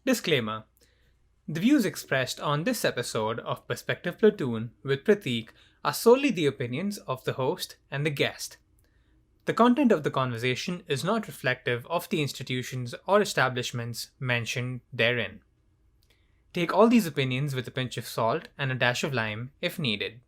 Disclaimer: the views expressed on this episode of Perspective Platoon with Prateek are solely the opinions of the host and the guest. The content of the conversation is not reflective of the institutions or establishments mentioned therein. Take all these opinions with a pinch of salt and a dash of lime if needed.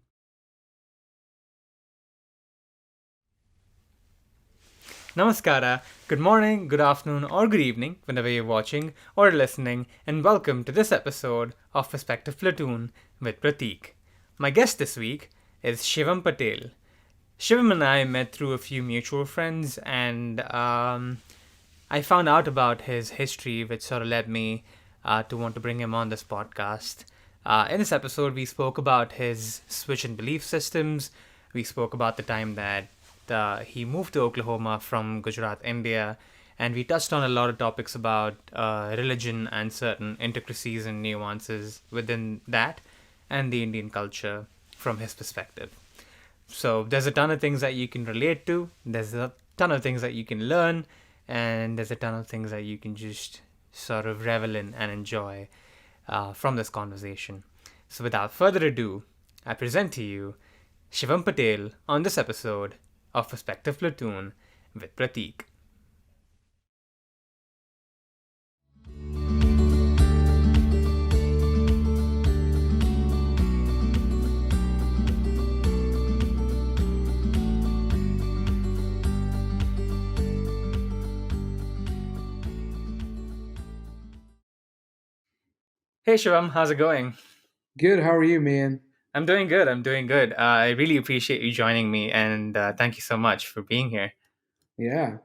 Namaskara, good morning, good afternoon, or good evening, whenever you're watching or listening, and welcome to this episode of Perspective Platoon with Prateek. My guest this week is Shivam Patel. Shivam and I met through a few mutual friends, and I found out about his history, which sort of led me to want to bring him on this podcast. In this episode, we spoke about his switch in belief systems. We spoke about the time that he moved to Oklahoma from Gujarat, India, and we touched on a lot of topics about religion and certain intricacies and nuances within that and the Indian culture from his perspective. So there's a ton of things that you can relate to, there's a ton of things that you can learn, and there's a ton of things that you can just sort of revel in and enjoy from this conversation. So without further ado, I present to you Shivam Patel on this episode of Perspective Platoon with Prateek. Hey Shivam, how's it going? Good. How are you, man? I'm doing good. I'm doing good. I really appreciate you joining me, and thank you so much for being here. Yeah.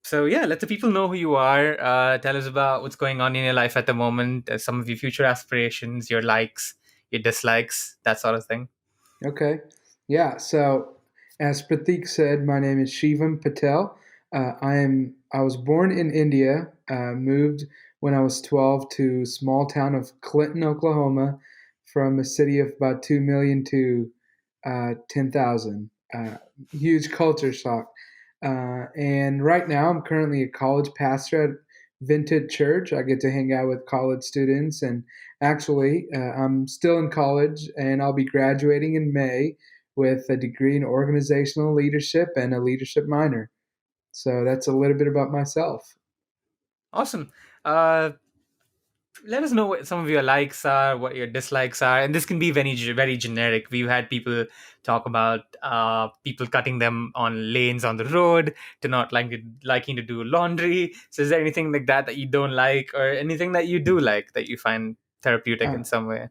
So yeah, let the people know who you are. Tell us about what's going on in your life at the moment, some of your future aspirations, your likes, your dislikes, that sort of thing. Okay. Yeah. So, as Prateek said, my name is Shivam Patel. I was born in India. Moved when I was 12 to a small town of Clinton, Oklahoma, from a city of about 2 million to 10,000. Huge culture shock. And right now, I'm currently a college pastor at Vintage Church. I get to hang out with college students, and actually, I'm still in college, and I'll be graduating in May with a degree in organizational leadership and a leadership minor. So that's a little bit about myself. Awesome. Uh, Let us know what some of your likes are, what your dislikes are, and this can be very generic. We've had people talk about people cutting them on lanes on the road, to not liking to do laundry. So, is there anything like that you don't like, or anything that you do like that you find therapeutic in Uh, some way?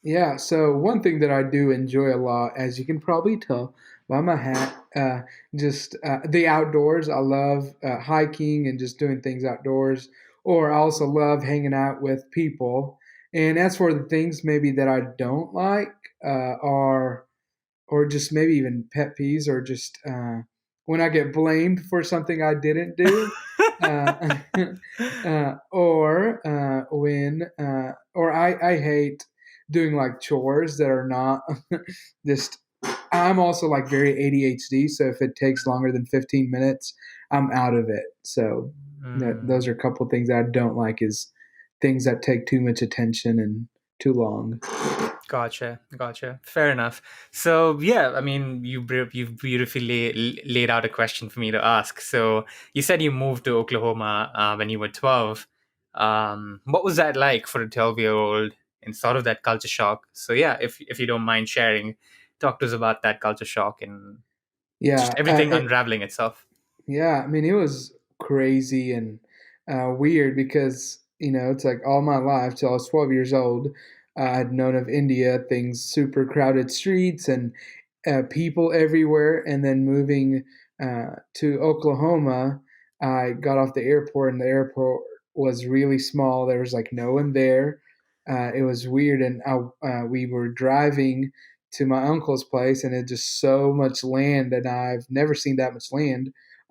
Yeah, so one thing that I do enjoy a lot, as you can probably tell by my hat, just the outdoors. I love hiking and just doing things outdoors, or I also love hanging out with people. And as for the things maybe that I don't like, are or just maybe even pet peeves, or just when I get blamed for something I didn't do, uh, or I hate doing like chores that are not just. I'm also like very ADHD, so if it takes longer than 15 minutes, I'm out of it. So those Hmm. are a couple things that I don't like, is things that take too much attention and too long. Gotcha. Fair enough. So yeah, I mean, you've beautifully laid out a question for me to ask. So you said you moved to Oklahoma when you were 12. What was that like for a 12-year-old in sort of that culture shock? So yeah, if you don't mind sharing, talk to us about that culture shock and just Yeah, everything unraveling itself. yeah, I mean, it was crazy and weird because, it's like all my life till I was 12 years old, I had known of India, things super crowded streets and people everywhere. And then moving to Oklahoma, I got off the airport, and the airport was really small. There was like no one there. It was weird. And we were driving to my uncle's place, and it just so much land, and I've never seen that much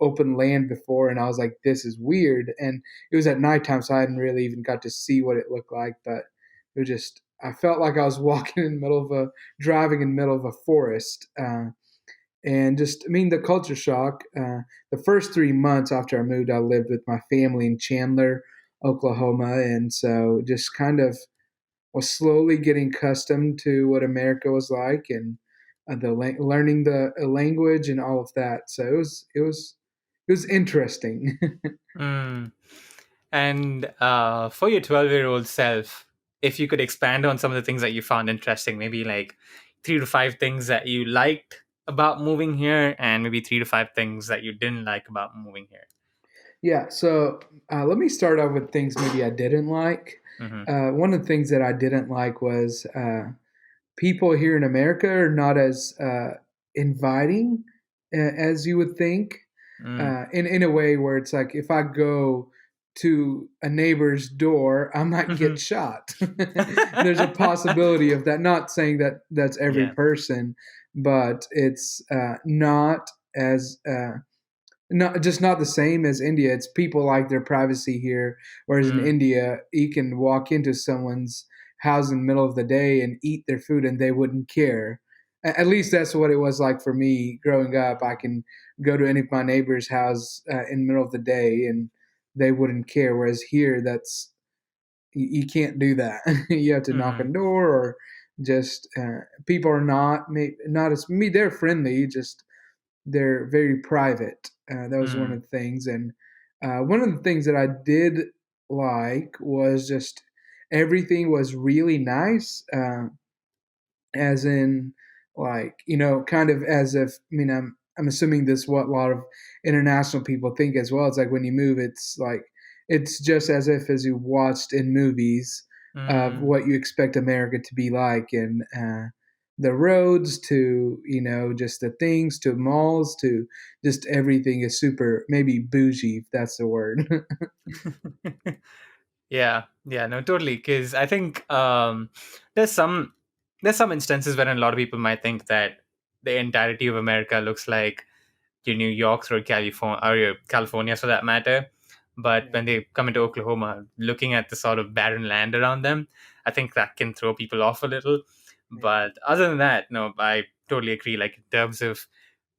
open land before, and I was like, this is weird. And it was at nighttime, so I hadn't really even got to see what it looked like, but it was just, I felt like I was walking in the middle of driving in the middle of a forest. And just, I mean, the culture shock. The first 3 months after I moved, I lived with my family in Chandler, Oklahoma, and so just kind of was slowly getting accustomed to what America was like, and learning the language and all of that. So it was interesting. Mm. And for your 12-year-old self, if you could expand on some of the things that you found interesting, maybe like 3 to 5 things that you liked about moving here, and maybe 3 to 5 things that you didn't like about moving here. Yeah, so let me start off with things maybe I didn't like. Mm-hmm. One of the things that I didn't like was people here in America are not as inviting as you would think. Mm. In a way where it's like if I go to a neighbor's door, I might get Mm-hmm. shot. There's a possibility of that. Not saying that that's every Yeah. person, but it's not as not the same as India. It's people like their privacy here, whereas in Mm. India, you can walk into someone's house in the middle of the day and eat their food, and they wouldn't care. At least that's what it was like for me growing up. I can go to any of my neighbors' house in the middle of the day, and they wouldn't care. Whereas here, you can't do that. You have to knock on Mm. the door, or just people are not as me. They're friendly, just they're very private. That was one Mm. of the things, and one of the things that I did like was just everything was really nice. As in, like, kind of as if, I'm assuming this what a lot of international people think as well. It's like when you move, it's like it's just as if as you watched in movies of Mm. what you expect America to be like, and the roads to just the things to malls to just everything is super maybe bougie, if that's the word. Yeah, yeah, no, totally. Because I think there's some there's some instances where a lot of people might think that the entirety of America looks like your New York or California, or your California for that matter. But Yeah, when they come into Oklahoma, looking at the sort of barren land around them, I think that can throw people off a little. yeah, But other than that, no, I totally agree. Like in terms of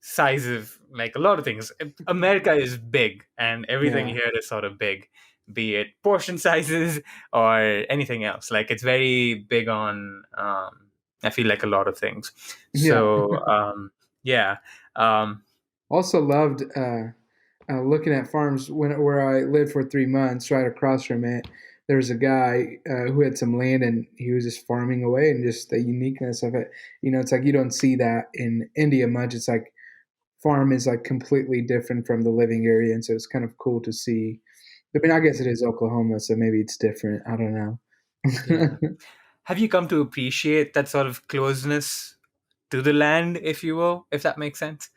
size of like a lot of things, America is big, and everything yeah, here is sort of big, be it portion sizes or anything else. Like it's very big on. I feel like a lot of things. yeah. So yeah. Um, Also loved looking at farms where I lived for 3 months, right across from it. There was a guy who had some land, and he was just farming away, and just the uniqueness of it. It's like you don't see that in India much. It's like farm is like completely different from the living area, and so it's kind of cool to see. I mean, I guess it is Oklahoma, so maybe it's different. I don't yeah. know. Have you come to appreciate that sort of closeness to the land, if you will, if that makes sense?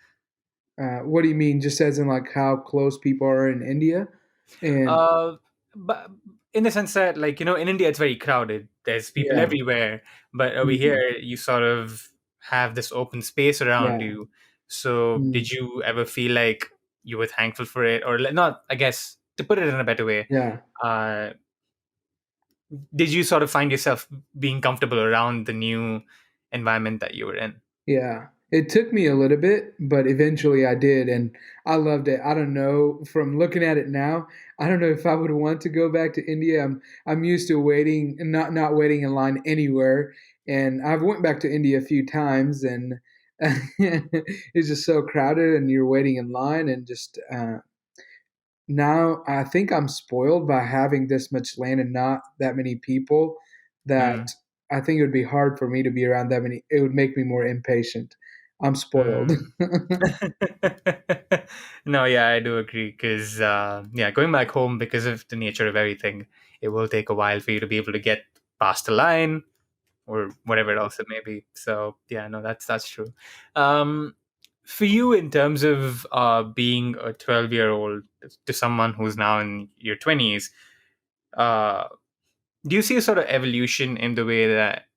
What do you mean? Just as in like how close people are in India, and Uh, but in the sense that, like, in India, it's very crowded. There's people yeah, everywhere. But over mhm, here, you sort of have this open space around yeah, you. So, mm, did you ever feel like you were thankful for it? Or, not, I guess, to put it in a better way, yeah. uh, did you sort of find yourself being comfortable around the new environment that you were in? Yeah. It took me a little bit, but eventually I did, and I loved it. I don't know, from looking at it now, I don't know if I would want to go back to India. I'm used to waiting, not waiting in line anywhere, and I've went back to India a few times, and it's just so crowded, and you're waiting in line, and just now I think I'm spoiled by having this much land and not that many people, that Mm. I think it would be hard for me to be around that many. It would make me more impatient. I'm spoiled. Mm. No, yeah, I do agree. Because, yeah, going back home because of the nature of everything, it will take a while for you to be able to get past the line or whatever else it may be. So, yeah, no, that's true. Um, for you, in terms of being a 12-year-old to someone who's now in your 20s, uh, do you see a sort of evolution in the way that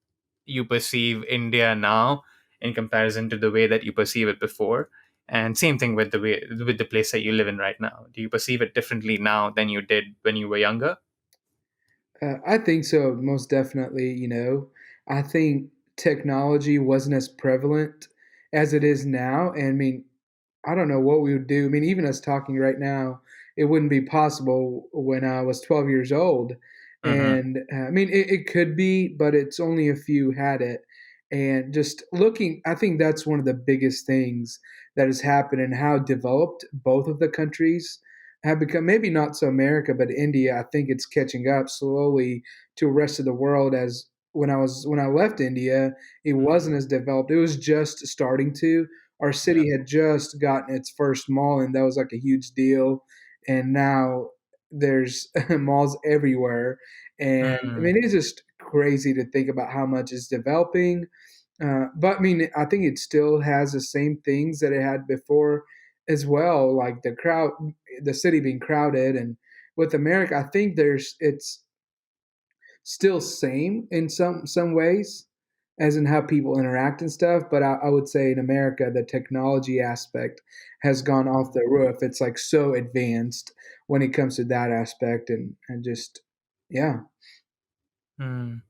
you perceive India now in comparison to the way that you perceive it before? And same thing with the place that you live in right now. Do you perceive it differently now than you did when you were younger? I think so, most definitely. I think technology wasn't as prevalent as it is now. And I mean, I don't know what we would do. I mean, even us talking right now, it wouldn't be possible when I was 12 years old. Mm-hmm. And I mean, it could be, but it's only a few had it. And just looking, I think that's one of the biggest things that has happened, and how developed both of the countries have become. Maybe not so America, but India. I think it's catching up slowly to the rest of the world. As when I left India, it wasn't as developed. It was just starting to. Our Yeah. city had just gotten its first mall, and that was like a huge deal. And now there's malls everywhere, and I Mm. mean it's just crazy to think about how much is developing. But I mean, I think it still has the same things that it had before as well, like the city being crowded. And with America, I think there's it's still same in some ways, as in how people interact and stuff. But I would say in America, the technology aspect has gone off the roof. It's like so advanced when it comes to that aspect, and just yeah. Mm.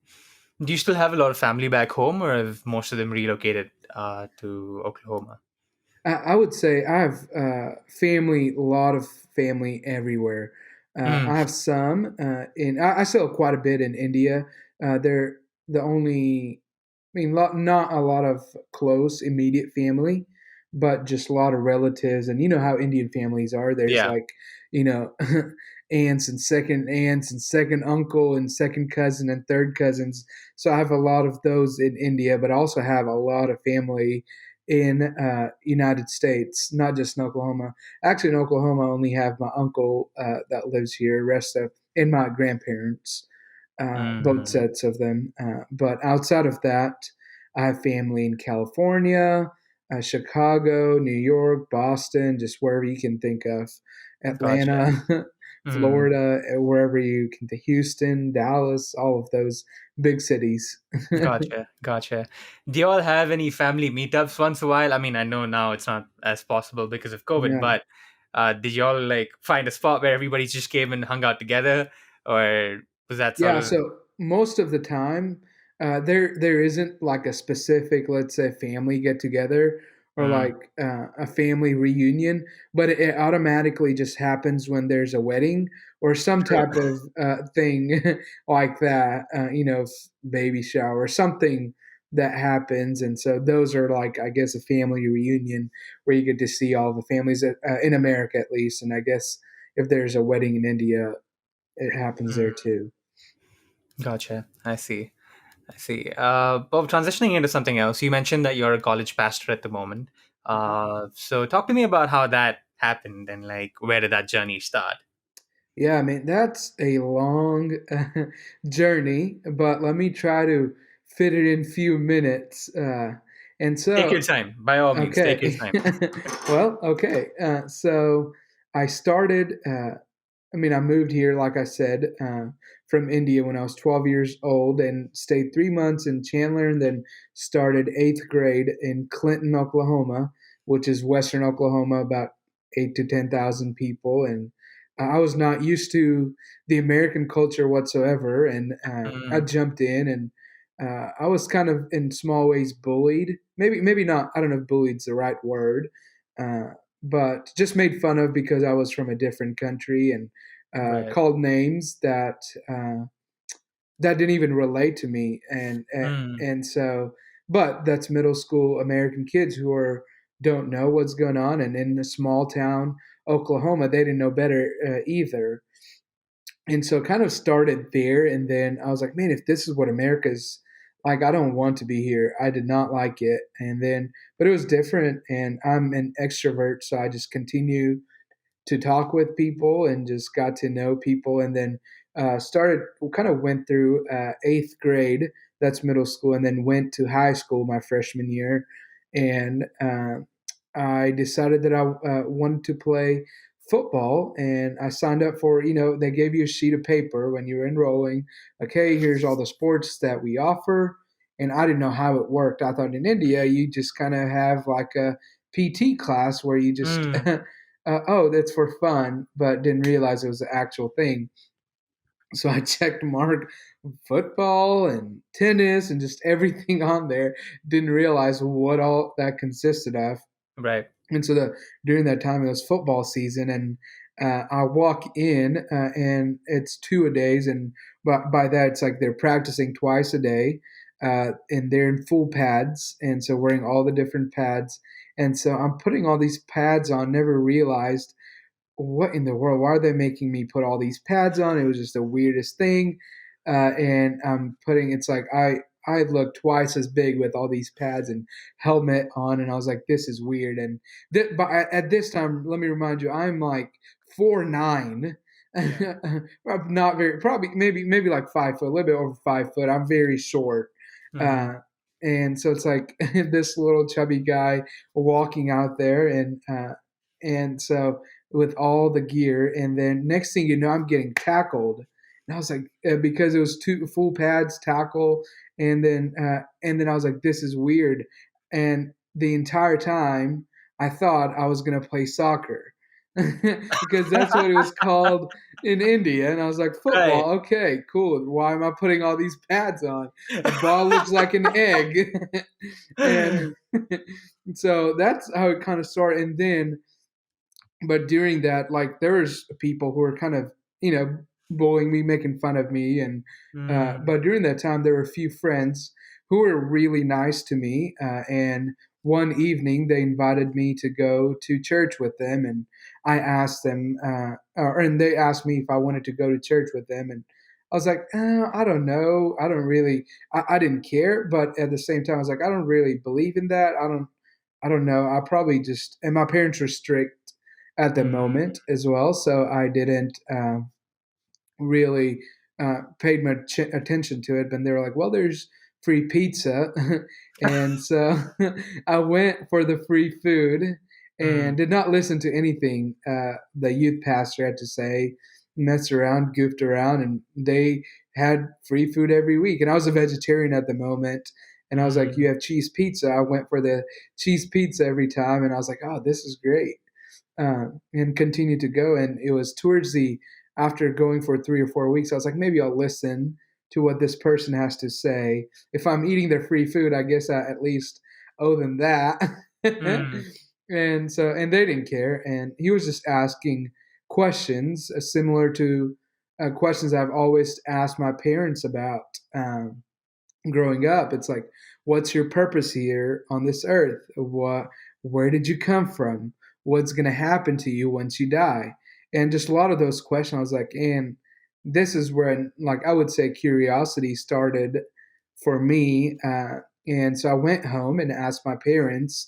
Do you still have a lot of family back home, or have most of them relocated to Oklahoma? I would say I have family, a lot of family everywhere. Mm. I have some I still have quite a bit in India. They're the only, I mean, not a lot of close immediate family, but just a lot of relatives. And you know how Indian families are. There's Yeah. like, you know, aunts and second uncle and second cousin and third cousins. So I have a lot of those in India, but I also have a lot of family in United States, not just in Oklahoma. Actually, in Oklahoma, I only have my uncle that lives here. Rest of and my grandparents, both Mm. sets of them. But outside of that, I have family in California, Chicago, New York, Boston, just wherever you can think of, Gotcha. Atlanta, Mm. Florida, wherever you can, Houston, Dallas, all of those big cities. Gotcha, gotcha. Do you all have any family meetups once a while? I mean, I know now it's not as possible because of COVID, Yeah. but did you all like find a spot where everybody just came and hung out together, or was that sort Yeah, of? so most of the time, there isn't like a specific, let's say, family get together or Mm. like a family reunion, but it automatically just happens when there's a wedding or some True. type of thing like that, baby shower, something that happens. And so those are like, I guess, a family reunion where you get to see all the families in America at least. And I guess if there's a wedding in India, it happens Mm. there too. Gotcha. I see. I see. Bob, transitioning into something else, you mentioned that you're a college pastor at the moment. So talk to me about how that happened and like where did that journey start? Yeah, I mean, that's a long journey, but let me try to fit it in few minutes. And Take your so, time. By all means, take your okay. time. Well, okay. So I started, I mean, I moved here, like I said, from India when I was 12 years old and stayed 3 months in Chandler and then started eighth grade in Clinton, Oklahoma, which is Western Oklahoma, about 8 to 10,000 people. And I was not used to the American culture whatsoever. And I Mm. jumped in, and I was kind of in small ways bullied. Maybe not, I don't know if bullied's the right word. But just made fun of because I was from a different country, and Right. called names that didn't even relate to me, Mm. and so, but that's middle school American kids who are don't know what's going on, and in a small town Oklahoma, they didn't know better either, and so kind of started there, and then I was like, man, if this is what America's like, I don't want to be here. I did not like it, and then, but it was different, and I'm an extrovert, so I just continue to talk with people and just got to know people, and then started kind of went through eighth grade, that's middle school, and then went to high school my freshman year, and I decided that I wanted to play football, and I signed up for, they gave you a sheet of paper when you were enrolling, okay, here's all the sports that we offer. And I didn't know how it worked. I thought in India you just kind of have like a PT class where you just Mm. oh, that's for fun, but didn't realize it was the actual thing. So I checked mark football and tennis and just everything on there. Didn't realize what all that consisted of. Right. And so during that time it was football season, and I walk in and it's two a days, and by that it's like they're practicing twice a day, and they're in full pads, and so wearing all the different pads, and so I'm putting all these pads on. Never realized what in the world? Why are they making me put all these pads on? It was just the weirdest thing. And I'm putting, it's like I look twice as big with all these pads and helmet on, and I was like, this is weird. And but at this time, let me remind you, I'm like 4'9". Yeah. I'm not very, probably maybe like 5 foot, a little bit over 5 foot. I'm very short. Mm-hmm. Uh, and so it's like this little chubby guy walking out there, and so with all the gear, and then next thing you know, I'm getting tackled, and I was like, because it was two full pads tackle, and then I was like, this is weird, and the entire time I thought I was gonna play soccer. Because that's what it was called in India, and I was like, Right. football, okay, cool. Why am I putting all these pads on? The ball looks like an egg, and so that's how it kind of started. And then but during that, like there was people who were kind of bullying me, making fun of me, and Mm, but during that time there were a few friends who were really nice to me, and one evening they invited me to go to church with them, and I asked them, and they asked me if I wanted to go to church with them, and I was like, I don't know, I don't really, I didn't care, but at the same time I was like, I don't really believe in that, I don't know. I probably just, and my parents were strict at the mm, moment as well, so I didn't really paid much attention to it. But they were like, "Well, there's free pizza," and so I went for the free food and mm, did not listen to anything the youth pastor had to say. Messed around, goofed around, and they had free food every week. And I was a vegetarian at the moment, and I was like, "You mm, have cheese pizza." I went for the cheese pizza every time, and I was like, "Oh, this is great." And continued to go. And it was towards the after going for 3 or 4 weeks, I was like, maybe I'll listen to what this person has to say. If I'm eating their free food, I guess I at least owe them that. mm, And they didn't care. And he was just asking questions similar to questions I've always asked my parents about. Growing up, it's like, what's your purpose here on this earth? Where did you come from? What's going to happen to you once you die? And just a lot of those questions, I was like, and this is where, like, I would say curiosity started for me. And so I went home and asked my parents,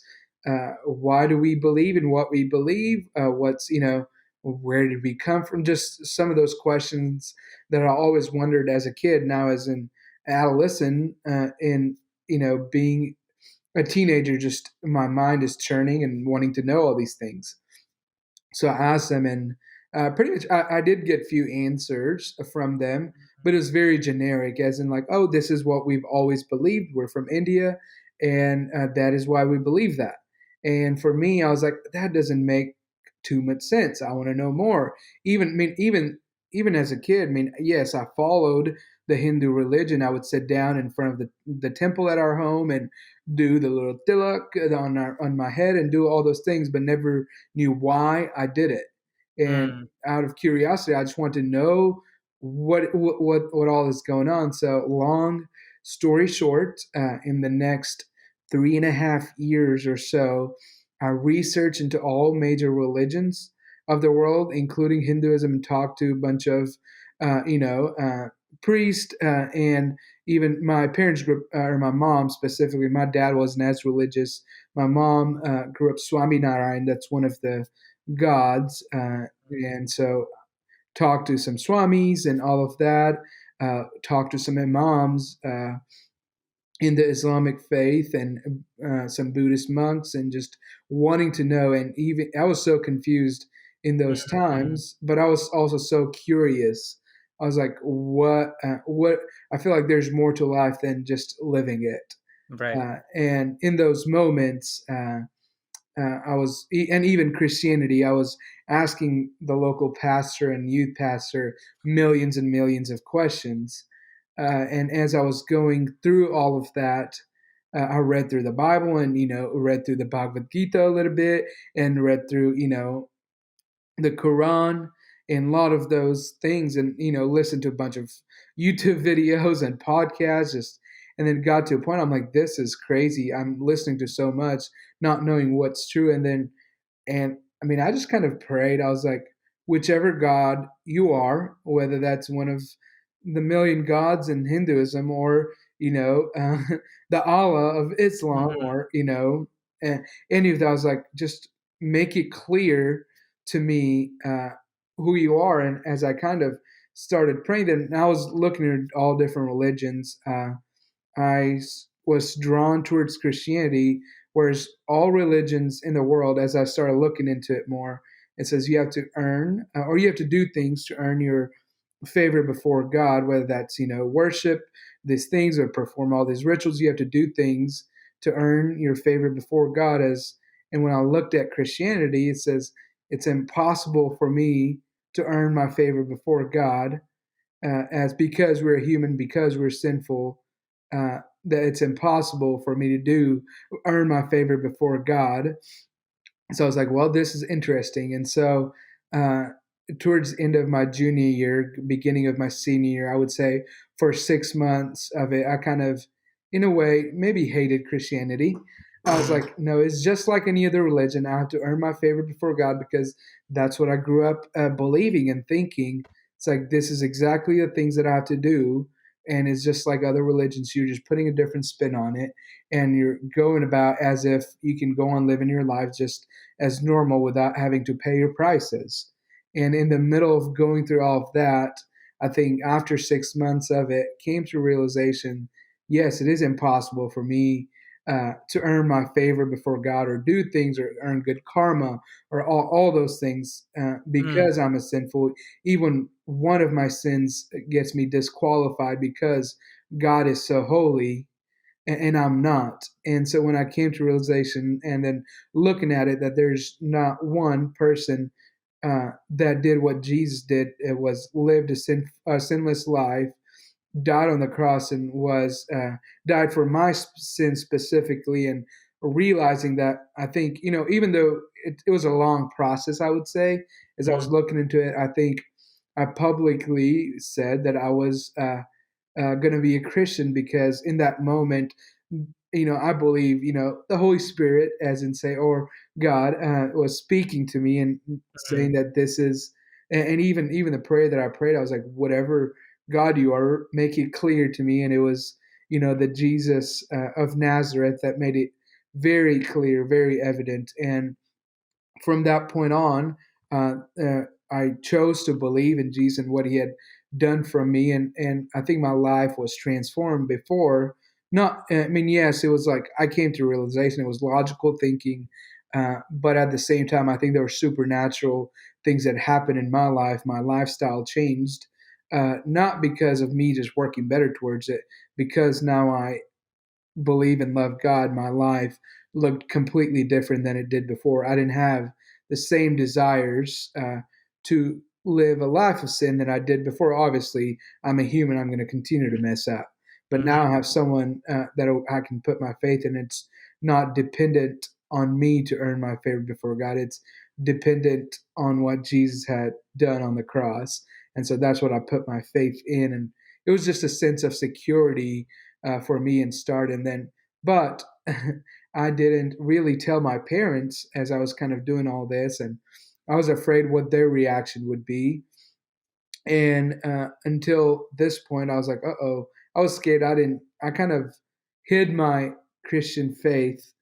why do we believe in what we believe? Where did we come from? Just some of those questions that I always wondered as a kid. Now, as an adolescent, and being a teenager, just my mind is churning and wanting to know all these things. So I asked them, and pretty much I did get few answers from them, but it was very generic, as in like, oh, this is what we've always believed. We're from India, and that is why we believe that. And for me, I was like, that doesn't make too much sense. I want to know more. Even as a kid, I mean, yes, I followed the Hindu religion. I would sit down in front of the temple at our home and do the little tilak on my head and do all those things, but never knew why I did it. And mm, out of curiosity, I just want to know what all is going on. So, long story short, in the next 3.5 years or so, I researched into all major religions of the world, including Hinduism, and talked to a bunch of, priests, and even my parents grew up, or my mom specifically. My dad wasn't as religious. My mom grew up Swami Narayan. That's one of the gods, and so talked to some swamis and all of that. Talked to some imams in the Islamic faith, and some Buddhist monks, and just wanting to know. And even I was so confused in mm, those mm. times, but I was also so curious. I was like, what? What? I feel like there's more to life than just living it. Right. And in those moments, I was, and even Christianity, I was asking the local pastor and youth pastor millions and millions of questions. And as I was going through all of that, I read through the Bible, and read through the Bhagavad Gita a little bit, and read through the Quran and a lot of those things, and listen to a bunch of YouTube videos and podcasts, just and then got to a point I'm like, this is crazy. I'm listening to so much, not knowing what's true, and I mean, I just kind of prayed. I was like, whichever God you are, whether that's one of the million gods in Hinduism, or the Allah of Islam, Mhm. or any of that, I was like, just make it clear to me who you are. And as I kind of started praying, then I was looking at all different religions. Was drawn towards Christianity, whereas all religions in the world, as I started looking into it more, it says you have to earn, or you have to do things to earn your favor before God, whether that's, worship these things or perform all these rituals. You have to do things to earn your favor before God. And when I looked at Christianity, it says it's impossible for me to earn my favor before God, as because we're human, because we're sinful, that it's impossible for me to do earn my favor before God. So I was like, well, this is interesting. And so uh, towards the end of my junior year, beginning of my senior year, I would say for 6 months of it, I kind of, in a way, maybe hated Christianity. I was Mhm. like, no, it's just like any other religion. I have to earn my favor before God because that's what I grew up believing and thinking. It's like, this is exactly the things that I have to do. And it's just like other religions. You're just putting a different spin on it. And you're going about as if you can go on living your life just as normal without having to pay your prices. And in the middle of going through all of that, I think after 6 months of it, came to realization, yes, it is impossible for me to earn my favor before God, or do things, or earn good karma, or all those things, Mm. because I'm a sinful. Even one of my sins gets me disqualified because God is so holy, and I'm not. And so when I came to realization, and then looking at it, that there's not one person that did what Jesus did, it was lived a sinless life, died on the cross, and was died for my sin specifically. And realizing that, I think, even though it was a long process, I would say, as I was Mhm. looking into it, I think I publicly said that I was going to be a Christian, because in that moment, I believe, the Holy Spirit, as in say, or God, was speaking to me and saying Mhm. that this is, and even the prayer that I prayed, I was like, whatever God you are, make it clear to me. And it was, the Jesus of Nazareth that made it very clear, very evident. And from that point on, uh, uh, I chose to believe in Jesus and what He had done for me, and I think my life was transformed before. Not, I mean, yes, it was like I came to realization. It was logical thinking, but at the same time, I think there were supernatural things that happened in my life. My lifestyle changed, not because of me just working better towards it, because now I believe and love God, my life looked completely different than it did before. I didn't have the same desires to live a life of sin that I did before. Obviously, I'm a human. I'm going to continue to mess up. But now I Mhm. have someone that I can put my faith in. It's not dependent on me to earn my favor before God. It's dependent on what Jesus had done on the cross. And so that's what I put my faith in. And it was just a sense of security for me and start. And then, but I didn't really tell my parents as I was kind of doing all this, and I was afraid what their reaction would be. And until this point, I was like, uh oh, I was scared. I kind of hid my Christian faith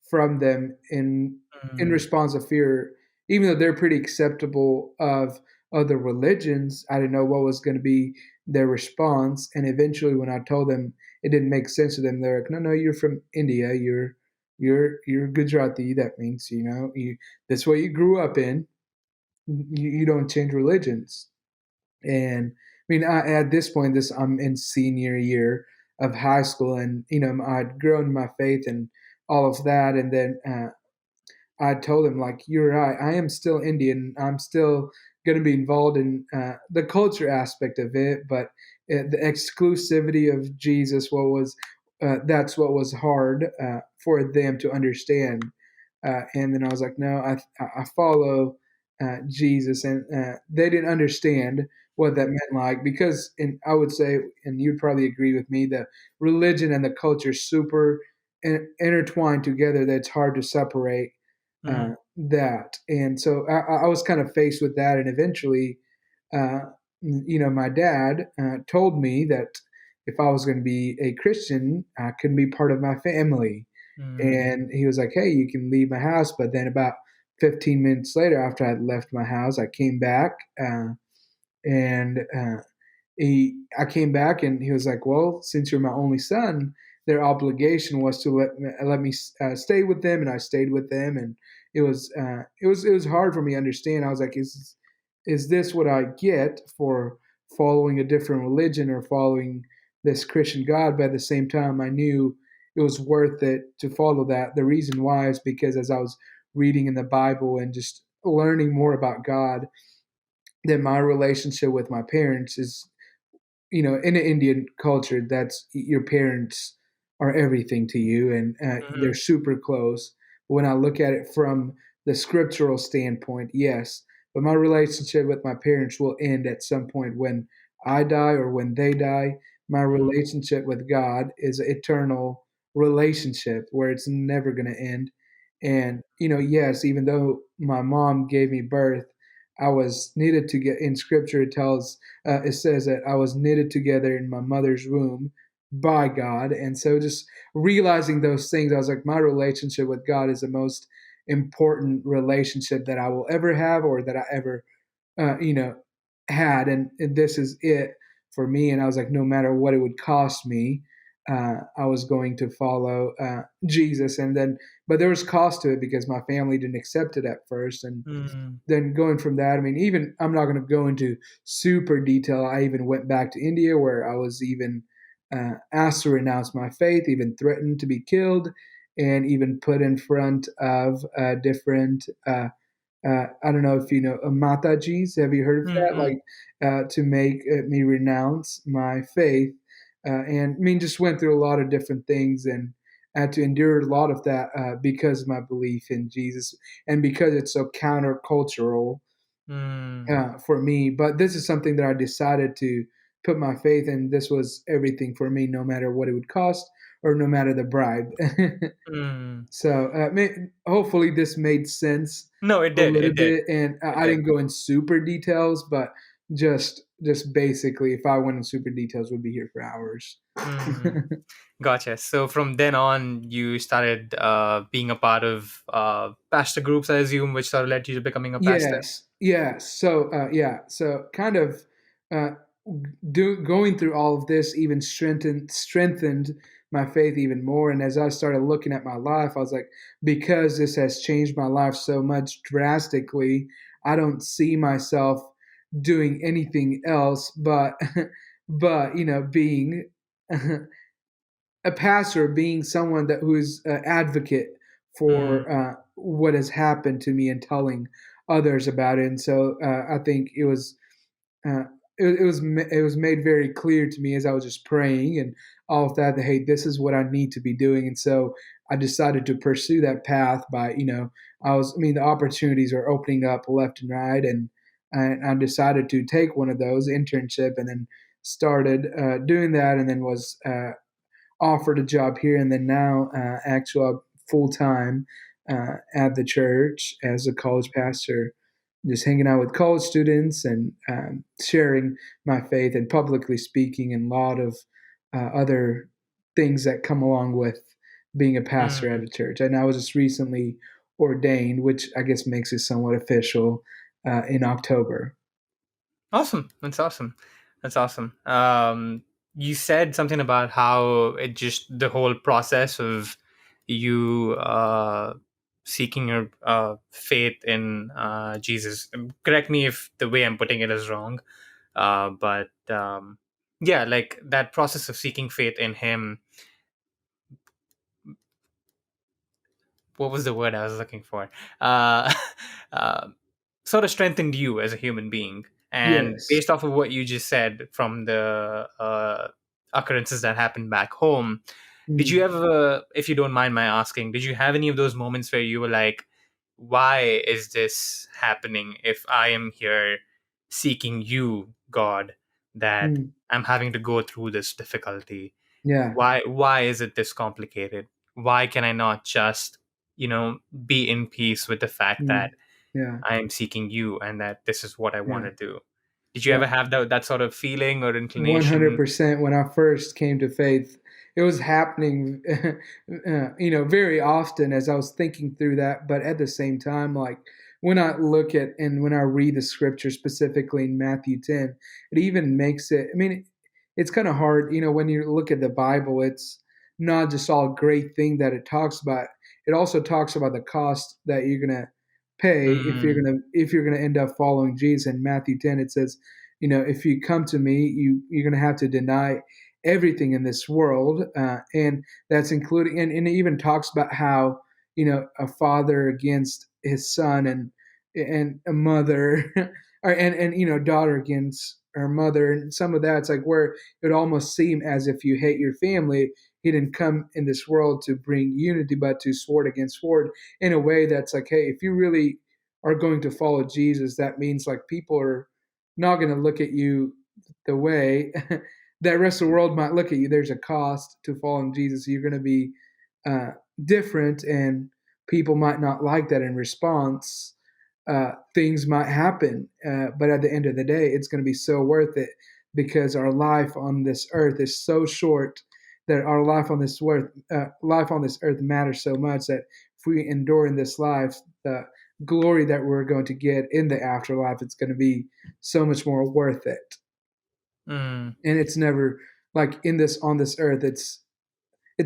from them in Mhm. response of fear, even though they're pretty acceptable of other religions. I didn't know what was going to be their response. And eventually, when I told them, it didn't make sense to them. They're like, no, no, you're from India. You're Gujarati. That means, that's what you grew up in. You don't change religions. And I mean, at this point, I'm in senior year of high school, and I'd grown my faith and all of that. And then I told him, like, you're right. I am still Indian. I'm still going to be involved in the culture aspect of it, but the exclusivity of Jesus, that's what was hard for them to understand. And then I was like, no, I follow. Jesus, and they didn't understand what that meant. Like because, and I would say, and you'd probably agree with me, that religion and the culture super intertwined together. That it's hard to separate Mm-hmm. that. And so I was kind of faced with that, and eventually, uh, my dad told me that if I was going to be a Christian, I couldn't be part of my family. And he was like, "Hey, you can leave my house." But then about 15 minutes later, after I left my house, I came back, and I came back, and he was like, "Well, since you're my only son, their obligation was to let me stay with them," and I stayed with them, and it was hard for me to understand. I was like, "Is this what I get for following a different religion or following this Christian God?" But at the same time, I knew it was worth it to follow that. The reason why is because as I was reading in the Bible and just learning more about God, that my relationship with my parents is, in the Indian culture, that's your parents are everything to you, and they're Mm-hmm. super close. When I look at it from the scriptural standpoint, yes, but my relationship with my parents will end at some point when I die or when they die. My relationship with God is an eternal relationship where it's never going to end. And yes, even though my mom gave me birth, I was needed to get in scripture. It says that I was knitted together in my mother's womb by God. And so just realizing those things, I was like, my relationship with God is the most important relationship that I will ever have or that I ever, uh, you know, had. And this is it for me. And I was like, no matter what it would cost me, I was going to follow Jesus. And then, but there was cost to it because my family didn't accept it at first. And Mm-hmm. then going from that, I mean, even I'm not going to go into super detail. I even went back to India where I was even asked to renounce my faith, even threatened to be killed, and even put in front of different. I don't know if you know Matajis. Have you heard of that? Mm-hmm. Like to make me renounce my faith, and I mean, just went through a lot of different things and had to endure a lot of that because of my belief in Jesus and because it's so countercultural Mm-hmm. for me. But this is something that I decided to put my faith in. This was everything for me, no matter what it would cost or no matter the bribe. Mm-hmm. So hopefully this made sense No, it a did. little It did. bit, and It I did. didn't go in super details, but just basically, if I went in super details, we'd be here for hours. Mm-hmm. Gotcha. So from then on, you started being a part of pastor groups, I assume, which sort of led you to becoming a pastor. Yes, yes. So yeah, so kind of uh, going through all of this even strengthened my faith even more. And as I started looking at my life, I was like, because this has changed my life so much drastically, I don't see myself doing anything else but but being a pastor, being someone that who is an advocate Mm, for what has happened to me and telling others about it. And so I think uh, it was made very clear to me as I was just praying and all of that, that hey, this is what I need to be doing. And so I decided to pursue that path by I mean the opportunities are opening up left and right, and I decided to take one of those internship and then started doing that, and then was offered a job here, and then now actual full time at the church as a college pastor, just hanging out with college students and sharing my faith and publicly speaking and a lot of other things that come along with being a pastor at mm. a church. And I was just recently ordained, which I guess makes it somewhat official in October. Awesome. That's awesome. That's awesome. You said something about how it just the whole process of you seeking your faith in Jesus. Correct me if the way I'm putting it is wrong. But yeah, like that process of seeking faith in Him. What was the word I was looking for? Uh, uh, sort of strengthened you as a human being. And Yes. based off of what you just said from the occurrences that happened back home, did you Mm. ever, if you don't mind my asking, did you have any of those moments where you were like, why is this happening if I am here seeking you, God, that Mm, I'm having to go through this difficulty? yeah, Why is it this complicated? Why can I not just, be in peace with the fact mm, that yeah, I am seeking you and that this is what I want yeah. to do? Did you Yeah, ever have that sort of feeling or inclination? 100%. When I first came to faith, it was happening, very often as I was thinking through that. But at the same time, like when I look at and when I read the scripture specifically in Matthew 10, it even makes it. I mean, it's kind of hard, when you look at the Bible. It's not just all great thing that it talks about. It also talks about the cost that you're gonna pay Mm, if you're gonna end up following Jesus. In Matthew 10, it says, if you come to me, you're going to have to deny everything in this world, and that's including, and it even talks about how a father against his son, and a mother, or, and daughter against her mother, and some of that's like where it would almost seem as if you hate your family. He didn't come in this world to bring unity, but to sword against sword in a way that's like, hey, if you really are going to follow Jesus, that means like people are not going to look at you the way that rest of the world might look at you. There's a cost to following Jesus. You're going to be uh, different, and people might not like that in response. Things might happen, but at the end of the day, it's going to be so worth it because our life on this earth is so short that our life on this earth matters so much that if we endure in this life, the glory that we're going to get in the afterlife, it's going to be so much more worth it. mm. And it's never like in this on this earth, it's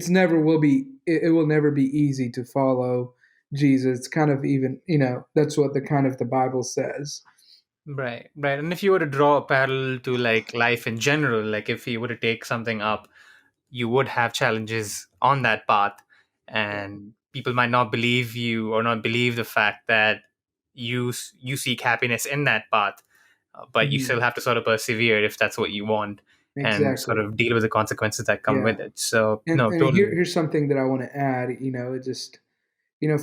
never will be it will never be easy to follow Jesus. It's kind of even, that's what the kind of the Bible says. Right, right. And if you were to draw a parallel to like life in general, like if you were to take something up, you would have challenges on that path, Yeah. and people might not believe you or not believe the fact that you seek happiness in that path, but you Hmm. still have to sort of persevere if that's what you want, and sort Exactly. of deal with the consequences that come with Yeah. it. So And no, here, totally. here's something that I want to add. It just,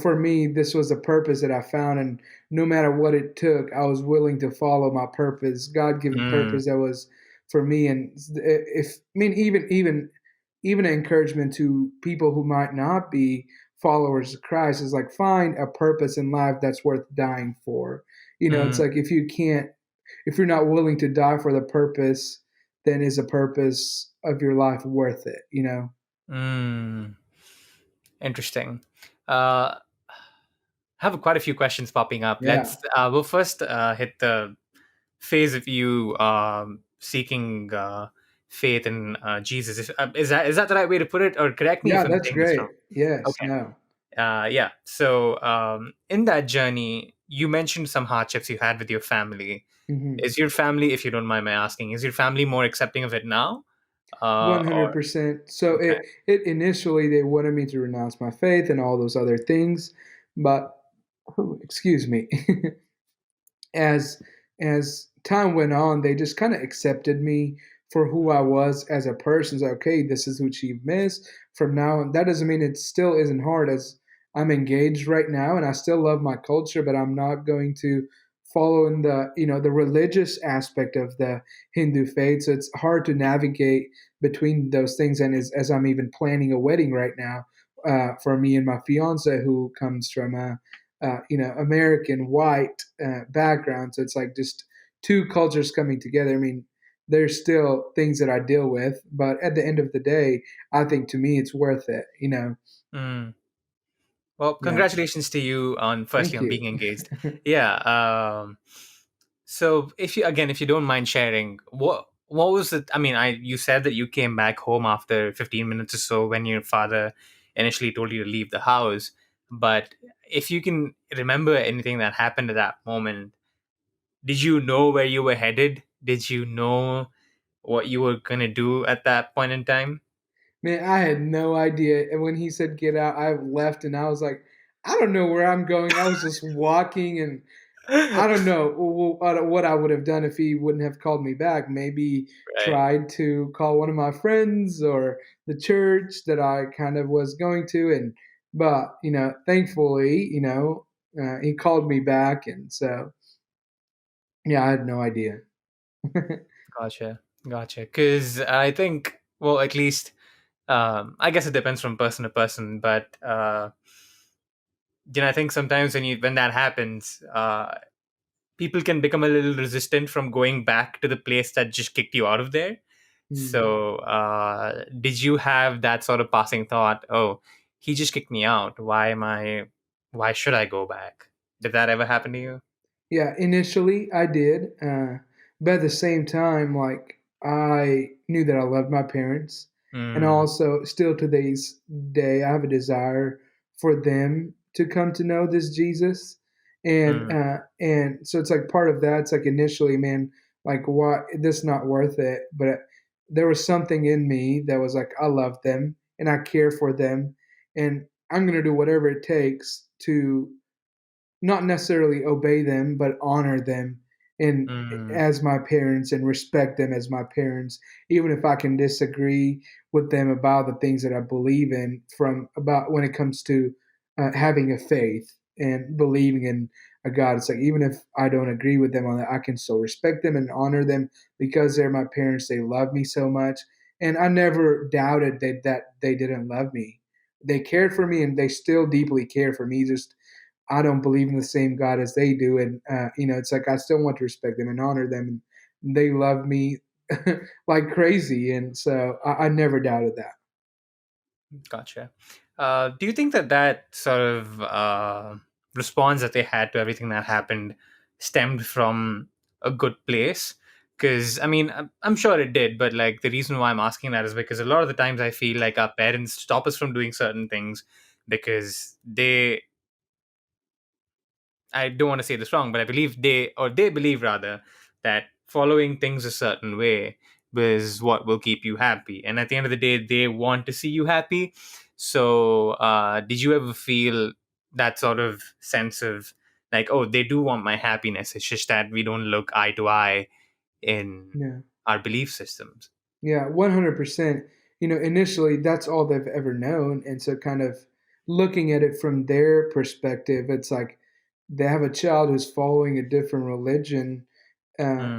for me, this was a purpose that I found, and no matter what it took, I was willing to follow my purpose, God given Mm, purpose that was for me. And if I mean, even an encouragement to people who might not be followers of Christ is like find a purpose in life that's worth dying for. It's mm, like if you're not willing to die for the purpose, then is the purpose of your life worth it? mm. Interesting. Uh, have quite a few questions popping up. Yeah, We'll first hit the phase of you seeking faith in Jesus. Is that the right way to put it, or correct me yeah, if I'm that's saying this great. wrong? Yes, Okay. no. Yeah. So in that journey, you mentioned some hardships you had with your family. Hmm. Is your family, if you don't mind my asking, is your family more accepting of it now? Or 100%. So okay. it initially they wanted me to renounce my faith and all those other things, but excuse me, as time went on, they just kind of accepted me for who I was as a person. It's like, okay, this is who you've missed from now on. That doesn't mean it still isn't hard as I'm engaged right now and I still love my culture, but I'm not going to follow in the religious aspect of the Hindu faith. So it's hard to navigate between those things. And as I'm even planning a wedding right now for me and my fiance who comes from a American white background. So it's like just two cultures coming together. I mean, there's still things that I deal with, but at the end of the day, I think to me it's worth it. Mm. Well, Yeah. congratulations to you on firstly Thank on you. being engaged. Yeah. So if you don't mind sharing, what was it? I mean, I you said that you came back home after 15 minutes or so when your father initially told you to leave the house. But if you can remember anything that happened at that moment, did you know where you were headed? Did you know what you were gonna do at that point in time? Man, I had no idea. And when he said get out, I left and I was like, I don't know where I'm going. I was just walking and I don't know what I would have done if he wouldn't have called me back. Maybe Right. tried to call one of my friends or the church that I kind of was going to, and but thankfully, he called me back, and so yeah, I had no idea. Gotcha. Gotcha. Because I think, well, at least, I guess it depends from person to person, but, I think sometimes when that happens, people can become a little resistant from going back to the place that just kicked you out of there. Hmm. So, did you have that sort of passing thought? Oh, he just kicked me out. Why should I go back? Did that ever happen to you? Yeah, initially I did, but at the same time, like I knew that I loved my parents, and Mm, also still to this day, I have a desire for them to come to know this Jesus, mm, and so it's like part of that. It's like initially, man, like why this not worth it, but there was something in me that was like I love them and I care for them, and I'm gonna do whatever it takes to not necessarily obey them, but honor them and mm, as my parents and respect them as my parents, even if I can disagree with them about the things that I believe in from about when it comes to having a faith and believing in a God. It's like even if I don't agree with them on that, I can still respect them and honor them because they're my parents. They love me so much, and I never doubted that they didn't love me. They cared for me, and they still deeply care for me. Just I don't believe in the same God as they do, and it's like I still want to respect them and honor them, and they love me like crazy, and so I never doubted that. gotcha. Do you think that that sort of response that they had to everything that happened stemmed from a good place? Because, I mean, I'm sure it did, but like the reason why I'm asking that is because a lot of the times I feel like our parents stop us from doing certain things because I don't want to say this wrong, but I believe they believe rather that following things a certain way is what will keep you happy. And at the end of the day, they want to see you happy. So, did you ever feel that sort of sense of like, oh, they do want my happiness? It's just that we don't look eye to eye in Yeah. our belief systems. Yeah, 100%. Initially, that's all they've ever known. And so, kind of looking at it from their perspective, it's like they have a child who's following a different religion. Mm,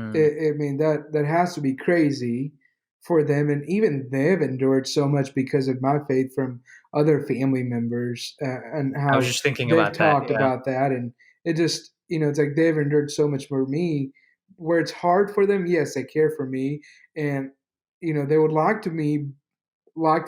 I mean, that has to be crazy for them. And even they've endured so much because of my faith from other family members and I was how just thinking they've about that. talked Yeah. about that. And it just, it's like they've endured so much for me where it's hard for them. Yes, they care for me. And they would like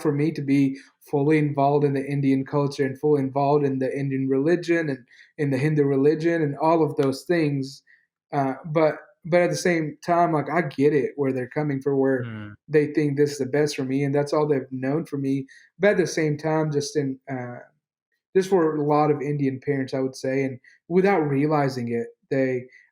for me to be fully involved in the Indian culture and fully involved in the Indian religion and in the Hindu religion and all of those things. But at the same time, like I get it where they're coming from, where Mm, they think this is the best for me, and that's all they've known for me. But at the same time, just for a lot of Indian parents, I would say, and without realizing it,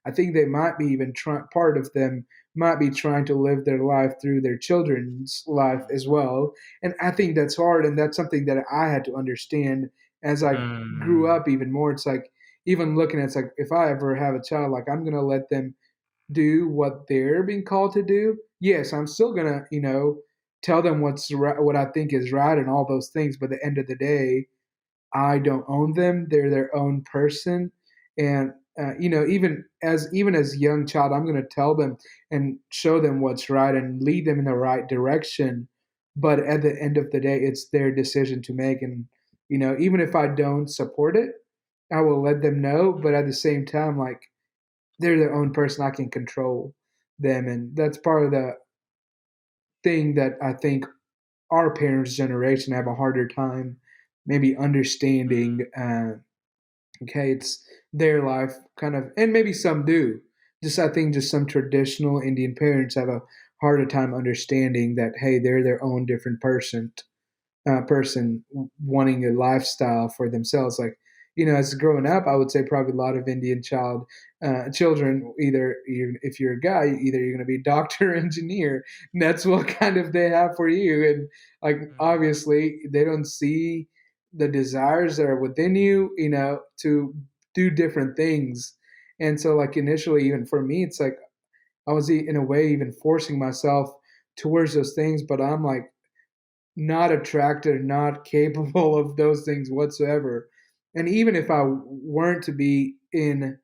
I think they might be even part of them might be trying to live their life through their children's life as well. And I think that's hard, and that's something that I had to understand as I grew mm, up even more. It's like even looking at it's like if I ever have a child, like I'm gonna let them do what they're being called to do. Yes, I'm still gonna, tell them what's right, what I think is right, and all those things. But at the end of the day, I don't own them. They're their own person, and even as young child, I'm going to tell them and show them what's right and lead them in the right direction. But at the end of the day, it's their decision to make, and even if I don't support it, I will let them know. But at the same time, like they're their own person, I can control them, and that's part of the thing that I think our parents' generation have a harder time maybe mm, understanding. Okay, it's their life, kind of, and maybe some do. Just I think just some traditional Indian parents have a harder time understanding that hey, they're their own different person wanting a lifestyle for themselves. Like, as growing up, I would say probably a lot of Indian children, either if you're a guy, either you're going to be a doctor or engineer. And that's what kind of they have for you. And like, mm, obviously, they don't see the desires that are within you, to do different things. And so, like, initially, even for me, it's like I was in a way even forcing myself towards those things, but I'm like, not attracted, not capable of those things whatsoever. And even if I weren't to be in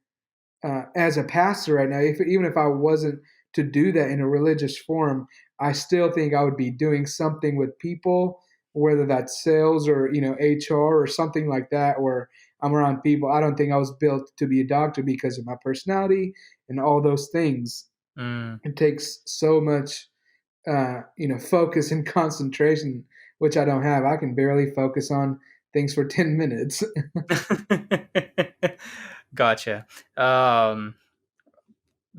as a pastor right now, even if I wasn't to do that in a religious form, I still think I would be doing something with people, whether that's sales or HR or something like that, where I'm around people. I don't think I was built to be a doctor because of my personality and all those things. Mm. It takes so much, focus and concentration, which I don't have. I can barely focus on things for 10 minutes. Gotcha. Um,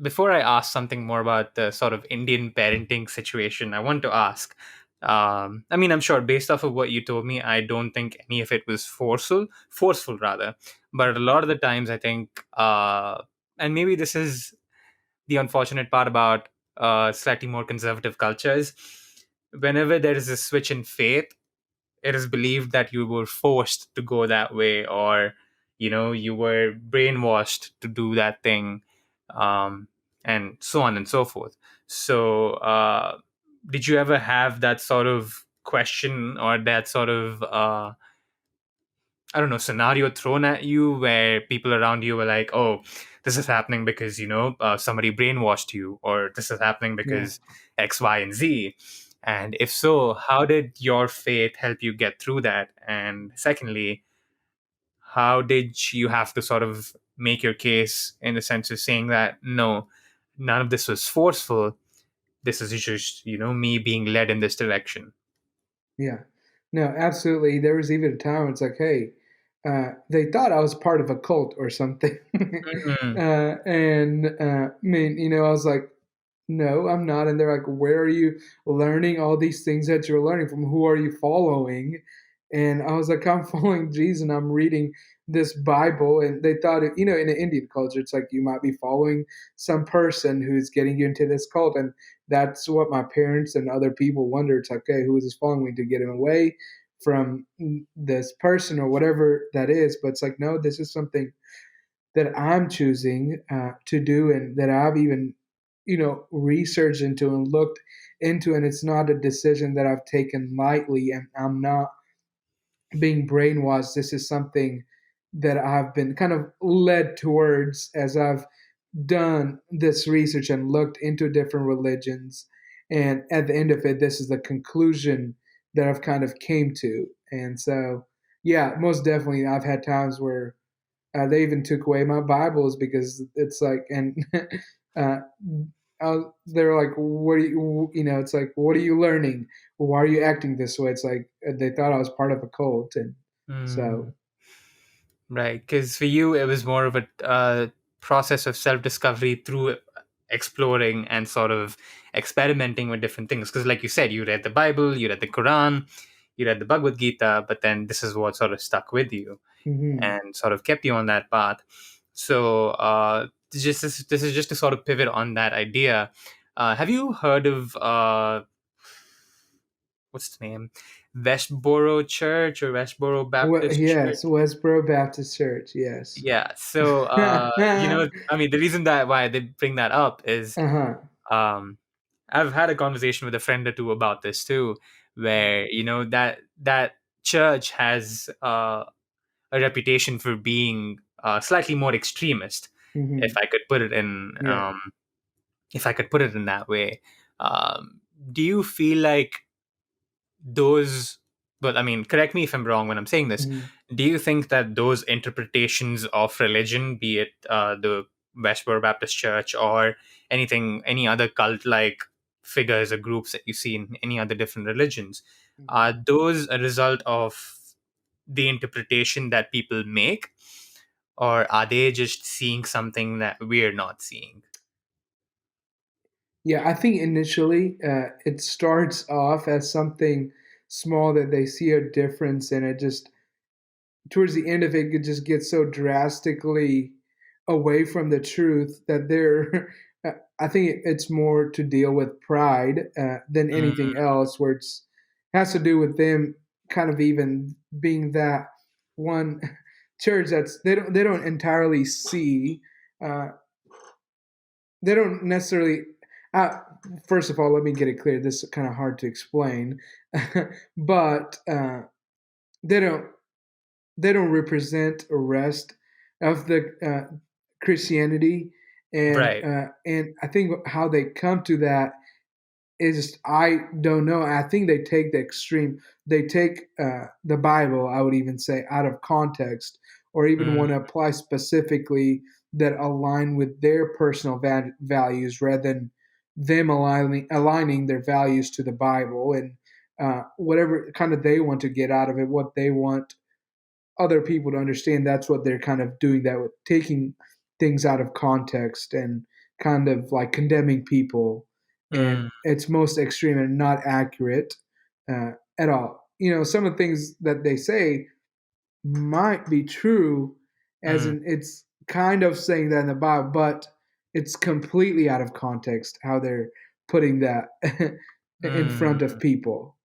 Before I ask something more about the sort of Indian parenting situation, I want to ask. I mean, I'm sure based off of what you told me, I don't think any of it was forceful rather. But a lot of the times, I think, and maybe this is the unfortunate part about slightly more conservative cultures. Whenever there is a switch in faith, it is believed that you were forced to go that way, or you were brainwashed to do that thing, um, and so on and so forth. So did you ever have that sort of question or that sort of I don't know, scenario thrown at you where people around you were like, oh, this is happening because, somebody brainwashed you, or this is happening Yeah, because X, Y, and Z? And if so, how did your faith help you get through that? And secondly, how did you have to sort of make your case in the sense of saying that, no, none of this was forceful. This is just, me being led in this direction. yeah. No, absolutely. There was even a time when it's like, hey, they thought I was part of a cult or something. Mm, I mean, I was like, no, I'm not. And they're like, where are you learning all these things that you're learning from? Who are you following? And I was like, I'm following Jesus and I'm reading this Bible. And they thought, in an Indian culture, it's like you might be following some person who's getting you into this cult. And that's what my parents and other people wonder. It's like, okay, who is this following me to get him away from this person or whatever that is? But it's like, no, this is something that I'm choosing to do and that I've even, researched into and looked into. And it's not a decision that I've taken lightly, and I'm not being brainwashed. This is something that I've been kind of led towards as I've done this research and looked into different religions. And at the end of it, this is the conclusion that I've kind of came to. And so, yeah, most definitely, I've had times where they even took away my Bibles because it's like, and uh, they're like, "What are you? It's like, what are you learning? Why are you acting this way?" It's like they thought I was part of a cult, and so mm. Right, because for you, it was more of a process of self discovery through exploring and sort of experimenting with different things. Because, like you said, you read the Bible, you read the Quran, you read the Bhagavad Gita, but then this is what sort of stuck with you hmm and sort of kept you on that path. So, this is just to sort of pivot on that idea. Have you heard of what's the name? Westboro Church or Westboro Baptist Church? yes, Westboro Baptist Church, yes. Yeah. So, I mean, the reason that why they bring that up is, Uh-huh. um, I've had a conversation with a friend or two about this too, where that church has a reputation for being slightly more extremist, if hmm I could put it in, Yeah. if I could put it in that way. Do you feel like those, but I mean, correct me if I'm wrong when I'm saying this, hmm do you think that those interpretations of religion, be it the Westboro Baptist Church or any other cult like figures or groups that you see in any other different religions, are those a result of the interpretation that people make, or are they just seeing something that we're not seeing? Yeah, I think initially it starts off as something small that they see a difference in. It just towards the end of it, it just gets so drastically away from the truth that they're. I think it's more to deal with pride than anything Mm, else, where it's has to do with them kind of even being that one church that's they don't entirely see. Uh, they don't necessarily. Uh, First of all, let me get it clear. This is kind of hard to explain, but they don't they don't represent a rest of the Christianity, Right. and I think how they come to that is I don't know. I think they take the extreme. They take the Bible, I would even say, out of context, or even Mm, want to apply specifically that align with their personal values rather than them aligning their values to the Bible and whatever kind of they want to get out of it, what they want other people to understand. That's what they're kind of doing, that with taking things out of context and kind of like condemning people, and mm, it's most extreme and not accurate at all. Some of the things that they say might be true, as mm, in it's kind of saying that in the Bible, but it's completely out of context how they're putting that in front of mm. people.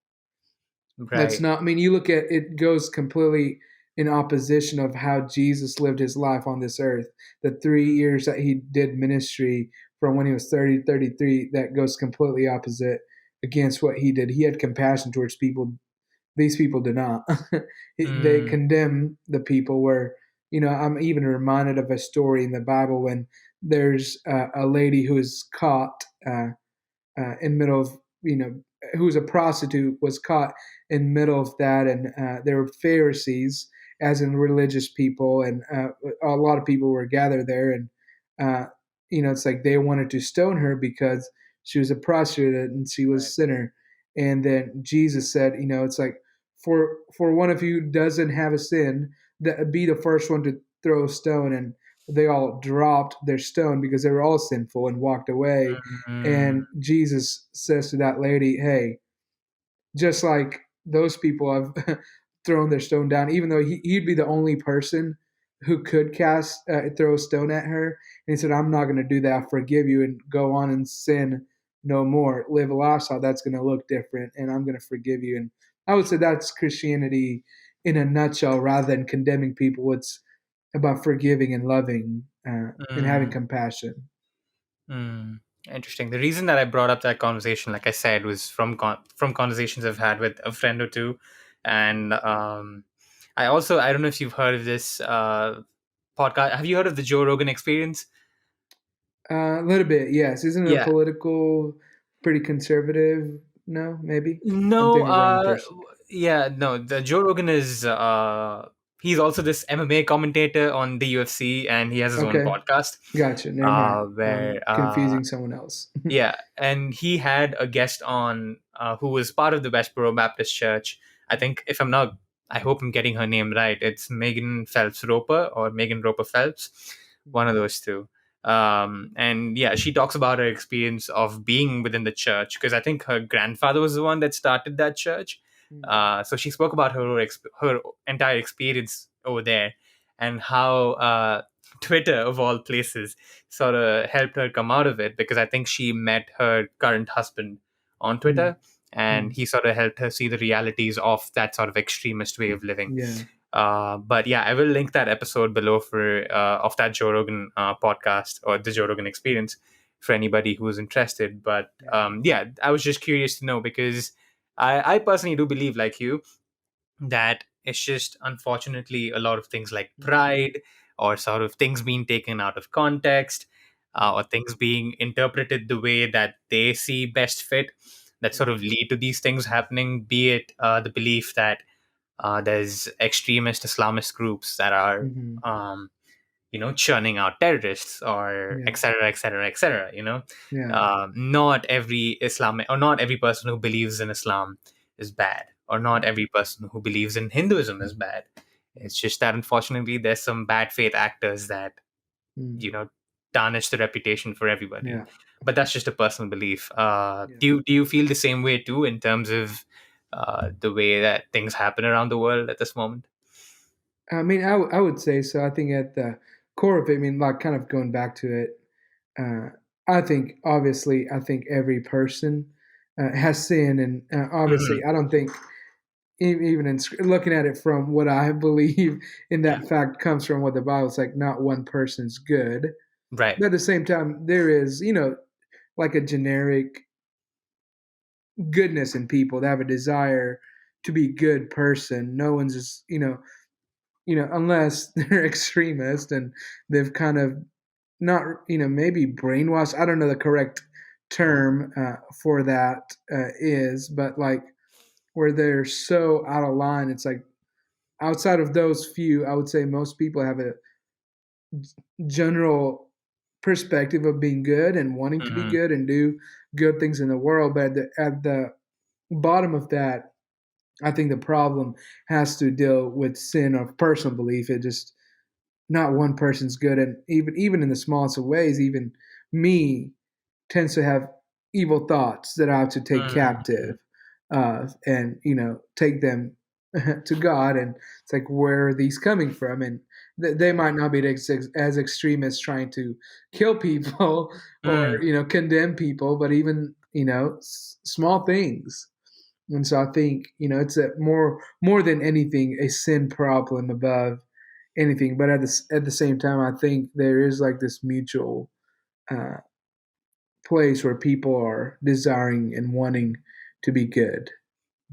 That's Right. not, I mean, you look at it, goes completely in opposition of how Jesus lived his life on this earth. The 3 years that he did ministry from when he was 30 to 33, that goes completely opposite against what he did. He had compassion towards people. These people do not. They Mm, condemn the people where, I'm even reminded of a story in the Bible when there's a lady who is caught in middle of, who was a prostitute, was caught in middle of that, and there were Pharisees, as in religious people, and a lot of people were gathered there, and uh, it's like they wanted to stone her because she was a prostitute and she was a right. sinner. And then Jesus said, it's like, for one of you who doesn't have a sin, that be the first one to throw a stone. And they all dropped their stone because they were all sinful and walked away. Mm, And Jesus says to that lady, hey, just like those people have thrown their stone down, even though he'd be the only person who could throw a stone at her. And he said, I'm not going to do that. I'll forgive you and go on and sin no more. Live a lifestyle that's going to look different, and I'm going to forgive you. And I would say that's Christianity in a nutshell. Rather than condemning people, it's about forgiving and loving and having mm, compassion. mm. Interesting. The reason that I brought up that conversation, like I said, was from conversations I've had with a friend or two, and I don't know if you've heard of this podcast. Have you heard of the Joe Rogan Experience? A little bit, yes. Isn't it a Yeah. political, pretty conservative? No, maybe I'm No, thinking of the wrong person. yeah, no. The Joe Rogan is he's also this MMA commentator on the UFC, and he has his own Okay, podcast. gotcha. Never mind. Where I'm confusing someone else. yeah, and he had a guest on who was part of the Westboro Baptist Church. I think if I'm not, I hope I'm getting her name right. It's Megan Phelps Roper or Megan Roper Phelps, one of those two. And yeah, she talks about her experience of being within the church because I think her grandfather was the one that started that church. So she spoke about her entire experience over there and how Twitter, of all places, sort of helped her come out of it because I think she met her current husband on Mm, Twitter and mm, he sort of helped her see the realities of that sort of extremist way of living. yeah, But yeah, I will link that episode below for of that Joe Rogan podcast or the Joe Rogan experience for anybody who's interested. But yeah. yeah, I was just curious to know because I personally do believe, like you, that it's just unfortunately a lot of things like Mm, pride or sort of things being taken out of context or things being interpreted the way that they see best fit that sort yeah. of lead to these things happening, be it the belief that there's extremist Islamist groups that are Hmm. churning out terrorists or Yeah, et cetera, et cetera, et cetera. yeah. Not every Islamic or not every person who believes in Islam is bad, or not every person who believes in Hinduism is bad. It's just that unfortunately there's some bad faith actors that Mm, you know tarnish the reputation for everybody. yeah, But that's just a personal belief. yeah. Do you feel the same way too in terms of the way that things happen around the world at this moment? I mean, I would say so. I think at the core of it, I mean, like kind of going back to it, uh, I think obviously, I think every person has sin, and Hmm. obviously, I don't think even in looking at it from what I believe in Yeah. that fact comes from what the Bible's like. Not one person's good, Right. but at the same time, there is like a generic goodness in people. They have a desire to be good person. No one's just unless they're extremist and they've kind of not, maybe brainwashed. I don't know the correct term for that is, but like where they're so out of line. It's like outside of those few, I would say most people have a general perspective of being good and wanting to be Mm, good and do good things in the world. But at the bottom of that, I think the problem has to deal with sin of personal belief. It just not one person's good, and even in the smallest of ways, even me tends to have evil thoughts that I have to take mm, captive and take them to God. And it's like, where are these coming from? And they might not be as extreme as trying to kill people or mm. condemn people, but even small things. And so I think it's a more than anything a sin problem above anything. But at the same time, I think there is like this mutual uh, place where people are desiring and wanting to be good.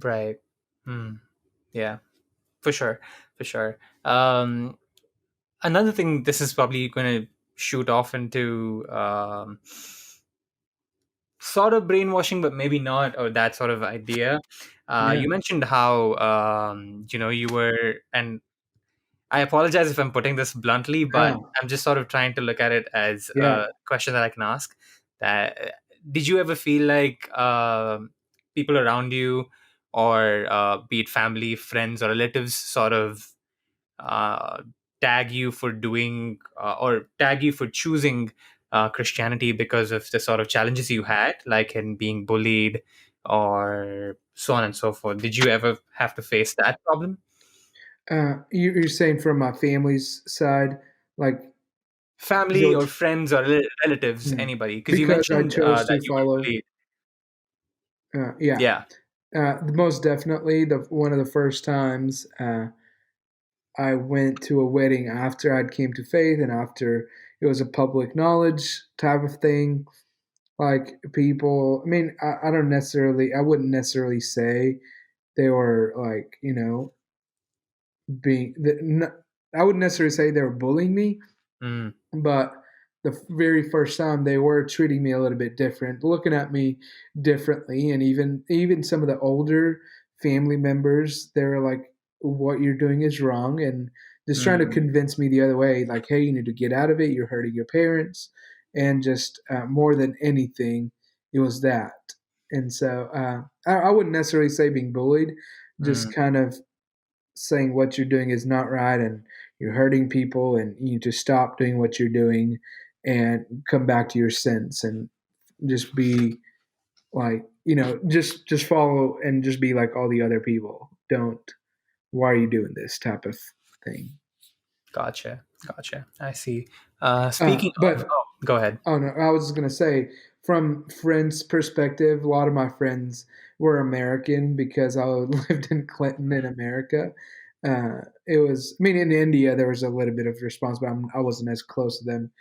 Right. Mm. Yeah, for sure. For sure. Um, Another thing, this is probably going to shoot off into sort of brainwashing, but maybe not, or that sort of idea. Yeah, You mentioned how, you were, and I apologize if I'm putting this bluntly, but no, I'm just sort of trying to look at it as yeah. a question that I can ask. That did you ever feel like people around you, or be it family, friends, or relatives, sort of uh, tag you for doing or tag you for choosing Christianity because of the sort of challenges you had, like in being bullied or so on and so forth? Did you ever have to face that problem? You're saying from my family's side, like, is Family it, or friends or relatives, yeah, anybody? Because you because I mentioned chose that to you were follow. bullied. Yeah, Yeah. most definitely the one of the first times I went to a wedding after I'd came to faith and after it was a public knowledge type of thing. Like people, I mean, I wouldn't necessarily say they were like, being, I wouldn't necessarily say they were bullying me, Mm, but the very first time they were treating me a little bit different, looking at me differently, and even some of the older family members, they were like, "What you're doing is wrong," and just trying to mm, convince me the other way, like, "Hey, you need to get out of it. You're hurting your parents," and just more than anything, it was that. And so I wouldn't necessarily say being bullied, just mm. kind of saying what you're doing is not right and you're hurting people and you need to stop doing what you're doing and come back to your sense and just be like, just follow and just be like all the other people. Don't, why are you doing this type of thing. Gotcha. Gotcha. I see. Speaking of, But oh, go ahead. Oh no, I was just gonna say, from friends' perspective, a lot of my friends were American because I lived in Clinton in America. It was, I mean, in India there was a little bit of response, but I wasn't as close to them.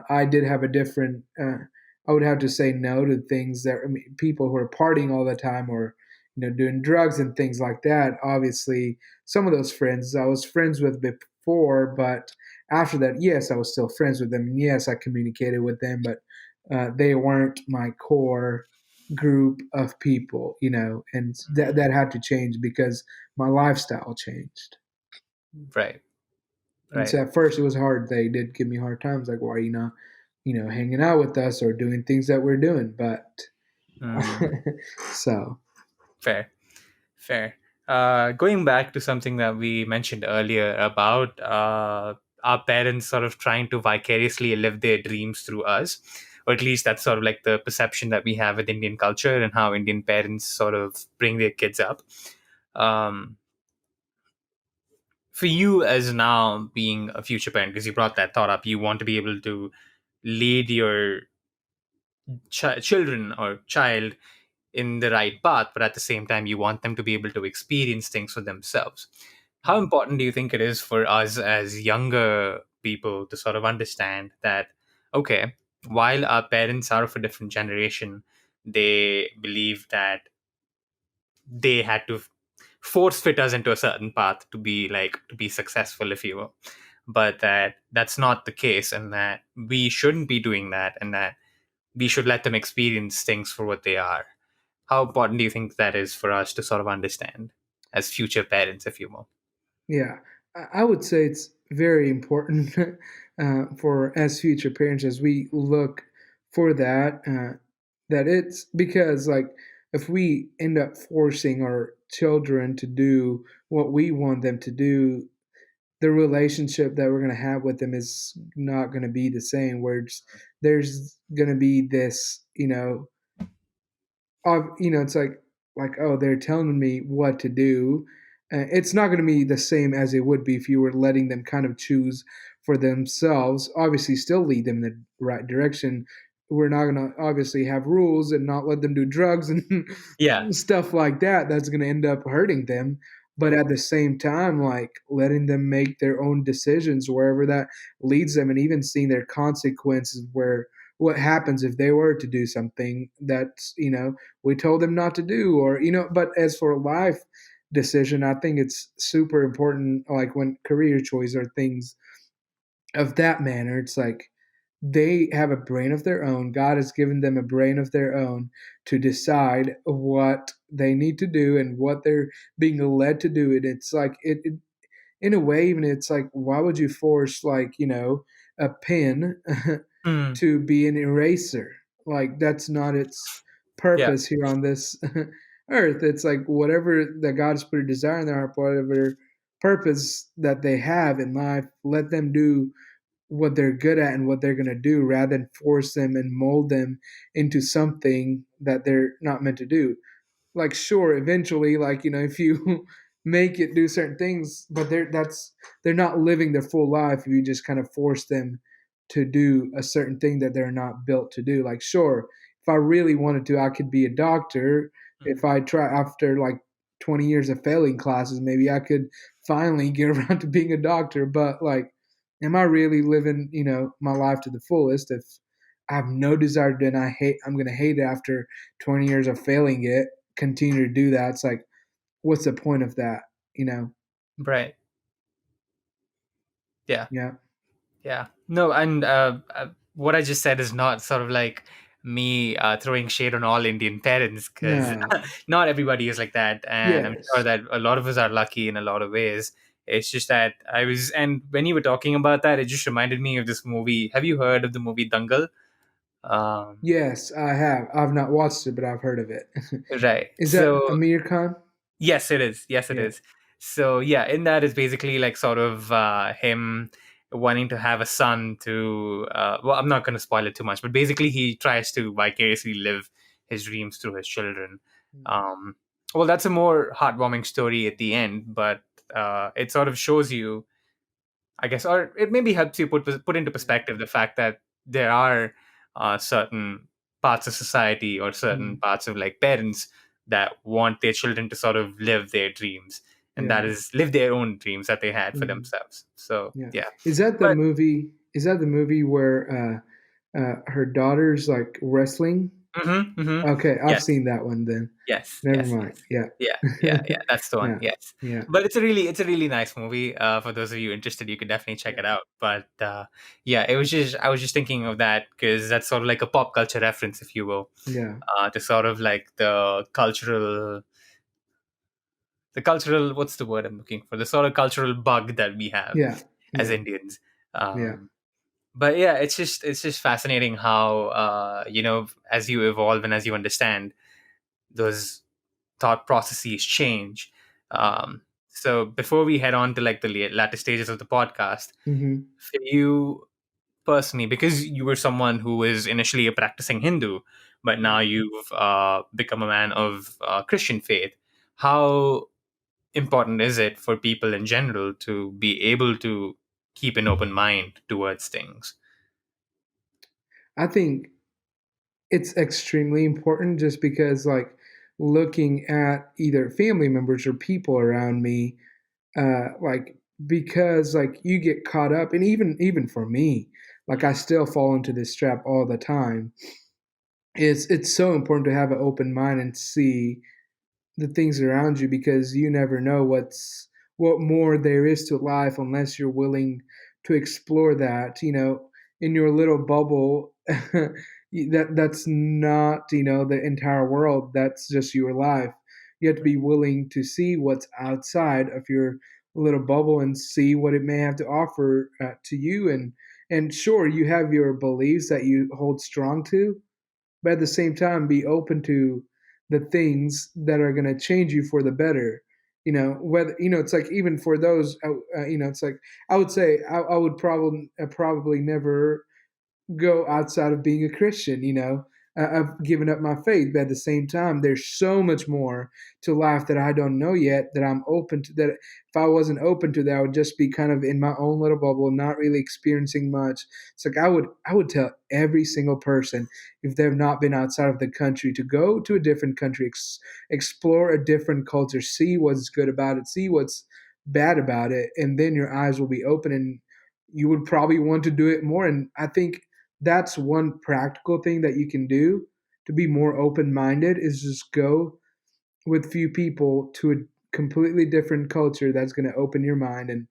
I did have a different. I would have to say no to things that, I mean, people who are partying all the time or doing drugs and things like that. Obviously, some of those friends I was friends with before, but after that, yes, I was still friends with them, and yes, I communicated with them, but they weren't my core group of people, and that had to change because my lifestyle changed. Right. And so Right. at first, it was hard. They did give me hard times, like, "Why are you not, hanging out with us or doing things that we're doing?" But Mm, so fair. Fair. Going back to something that we mentioned earlier about our parents sort of trying to vicariously live their dreams through us, or at least that's sort of like the perception that we have with Indian culture and how Indian parents sort of bring their kids up. Um, for you, as now being a future parent, because you brought that thought up, you want to be able to lead your children or child in the right path, but at the same time, you want them to be able to experience things for themselves. How important do you think it is for us as younger people to sort of understand that, okay, while our parents are of a different generation, they believe that they had to force fit us into a certain path to be successful, if you will. But that's not the case, and that we shouldn't be doing that, and that we should let them experience things for what they are. How important do you think that is for us to sort of understand as future parents, if you will? Yeah, I would say it's very important for as future parents as we look for that. That it's because like if we end up forcing our children to do what we want them to do, the relationship that we're going to have with them is not going to be the same. Where there's going to be this, it's like oh, they're telling me what to do. It's not going to be the same as it would be if you were letting them kind of choose for themselves. Obviously, still lead them in the right direction. We're not going to obviously have rules and not let them do drugs and Yeah. stuff like that. That's going to end up hurting them. But at the same time, like letting them make their own decisions wherever that leads them, and even seeing their consequences where what happens if they were to do something that's we told them not to do, or but as for life decision, I think it's super important, like when career choice or things of that manner. It's like they have a brain of their own. God has given them a brain of their own to decide what they need to do and what they're being led to do. And it's like it in a way, even it's like, why would you force like a pen Mm, to be an eraser? Like that's not its yeah. purpose here on this earth. It's like whatever that God has put a desire in their heart, whatever purpose that they have in life, let them do what they're good at and what they're going to do, rather than force them and mold them into something that they're not meant to do. Like sure, eventually, like if you make it do certain things, but they're not living their full life if you just kind of force them to do a certain thing that they're not built to do. Like sure, if I really wanted to, I could be a doctor. Mm. If I try after like 20 years of failing classes, maybe I could finally get around to being a doctor. But like, am I really living my life to the fullest if I have no desire to do it and I'm going to hate it after 20 years of failing it, continue to do that? It's like, what's the point of that? You know? Right. Yeah. Yeah. Yeah. No, and what I just said is not sort of like me throwing shade on all Indian parents, because No. not everybody is like that. And I'm sure Yes. that a lot of us are lucky in a lot of ways. It's just that and when you were talking about that, it just reminded me of this movie. Have you heard of the movie Dangal? Um, Yes, I have. I've not watched it, but I've heard of it. right. Is that So Amir Khan? yes, it is. Yes, it Yeah. is. So yeah, in that is basically like sort of him wanting to have a son to. Well, I'm not going to spoil it too much, but basically he tries to vicariously live his dreams through his children. Um, well, that's a more heartwarming story at the end, but it sort of shows you, I guess, or it maybe helps you put into Yeah. perspective the fact that there are certain parts of society or certain Mm. parts of like parents that want their children to sort of live their dreams, and that Yeah. is live their own dreams that they had for Mm. themselves. So Yeah. yeah, Is that the but movie? Is that the movie where her daughter's like wrestling? Okay, I've yes. seen that one then. Yes, Never yes, mind. yes. Yeah. Yeah. That's the one. Yeah. Yes, Yeah. but it's a really nice movie. For those of you interested, you could definitely check Yeah. it out. But yeah, it was just I was just thinking of that because that's sort of like a pop culture reference, if you will, Yeah. to sort of like the cultural what's the word I'm looking for? The sort of cultural bug that we have Yeah. as Yeah. Indians. Yeah. But yeah, it's just fascinating how as you evolve and as you understand those thought processes change. So before we head on to like the latter stages of the podcast, Mm-hmm. for you personally, because you were someone who was initially a practicing Hindu, but Yeah. now you've become a man of Christian faith, how important is it for people in general to be able to keep an open mind towards things? I think it's extremely important just because like looking at either family members or people around me, like because like you get caught up, and even for me, like I still fall into this trap all the time. It's so important to have an open mind and see the things around you, because you never know what more there is to life unless you're willing to explore that. In your little bubble, that's not the entire world. That's just your life. You have to be Right. willing to see what's outside of your little bubble and see what it may have to offer to you. And sure, you have your beliefs that you hold strong to, but at the same time be open to the things that are going to change you for the better. Whether it's like, even for those, it's like, I would say I would probably never go outside of being a Christian. I've given up my faith, but at the same time, there's so much more to life that I don't know yet, that I'm open to. That if I wasn't open to that, I would just be kind of in my own little bubble, not really experiencing much. It's like I would tell every single person, if they've not been outside of the country, to go to a different country, explore a different culture, see what's good about it, see what's bad about it, and then your eyes will be open, and you would probably want to do it more. And I think that's one practical thing that you can do to be more open minded, is just go with few people to a completely different culture that's going to open your mind. And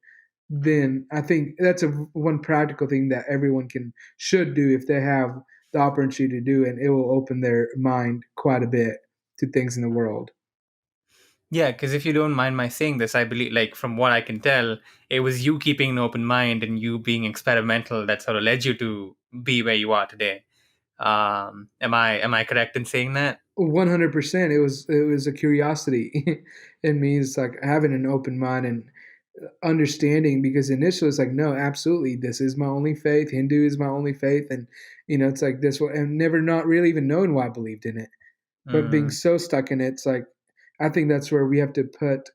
then I think that's a one practical thing that everyone can should do if they have the opportunity to do, and it will open their mind quite a bit to things in the world. Yeah, because if you don't mind my saying this, I believe, like from what I can tell, it was you keeping an open mind and you being experimental that sort of led you to be where you are today. Am I correct in saying that? 100%. It was a curiosity in me. It's like having an open mind and understanding, because initially it's like, no, absolutely, this is my only faith. Hindu is my only faith. And it's like this one, and never not really even knowing why I believed in it, but being Mm, so stuck in it. It's like, I think that's where we have to put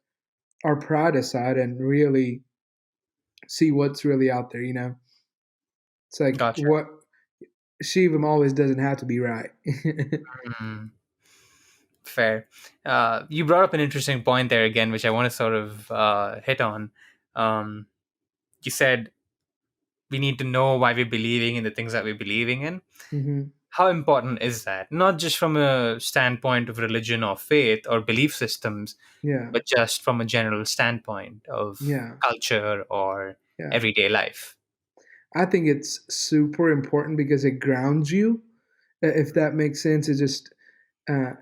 our pride aside and really see what's really out there. It's like, gotcha. what Shivam always doesn't have to be right. Mm, fair. You brought up an interesting point there again, which I want to sort of hit on. Um, you said we need to know why we're believing in the things that we're believing in. Hmm. How important is that? Not just from a standpoint of religion or faith or belief systems, Yeah. but just from a general standpoint of Yeah. culture or Yeah. everyday life. I think it's super important because it grounds you, if that makes sense. It just,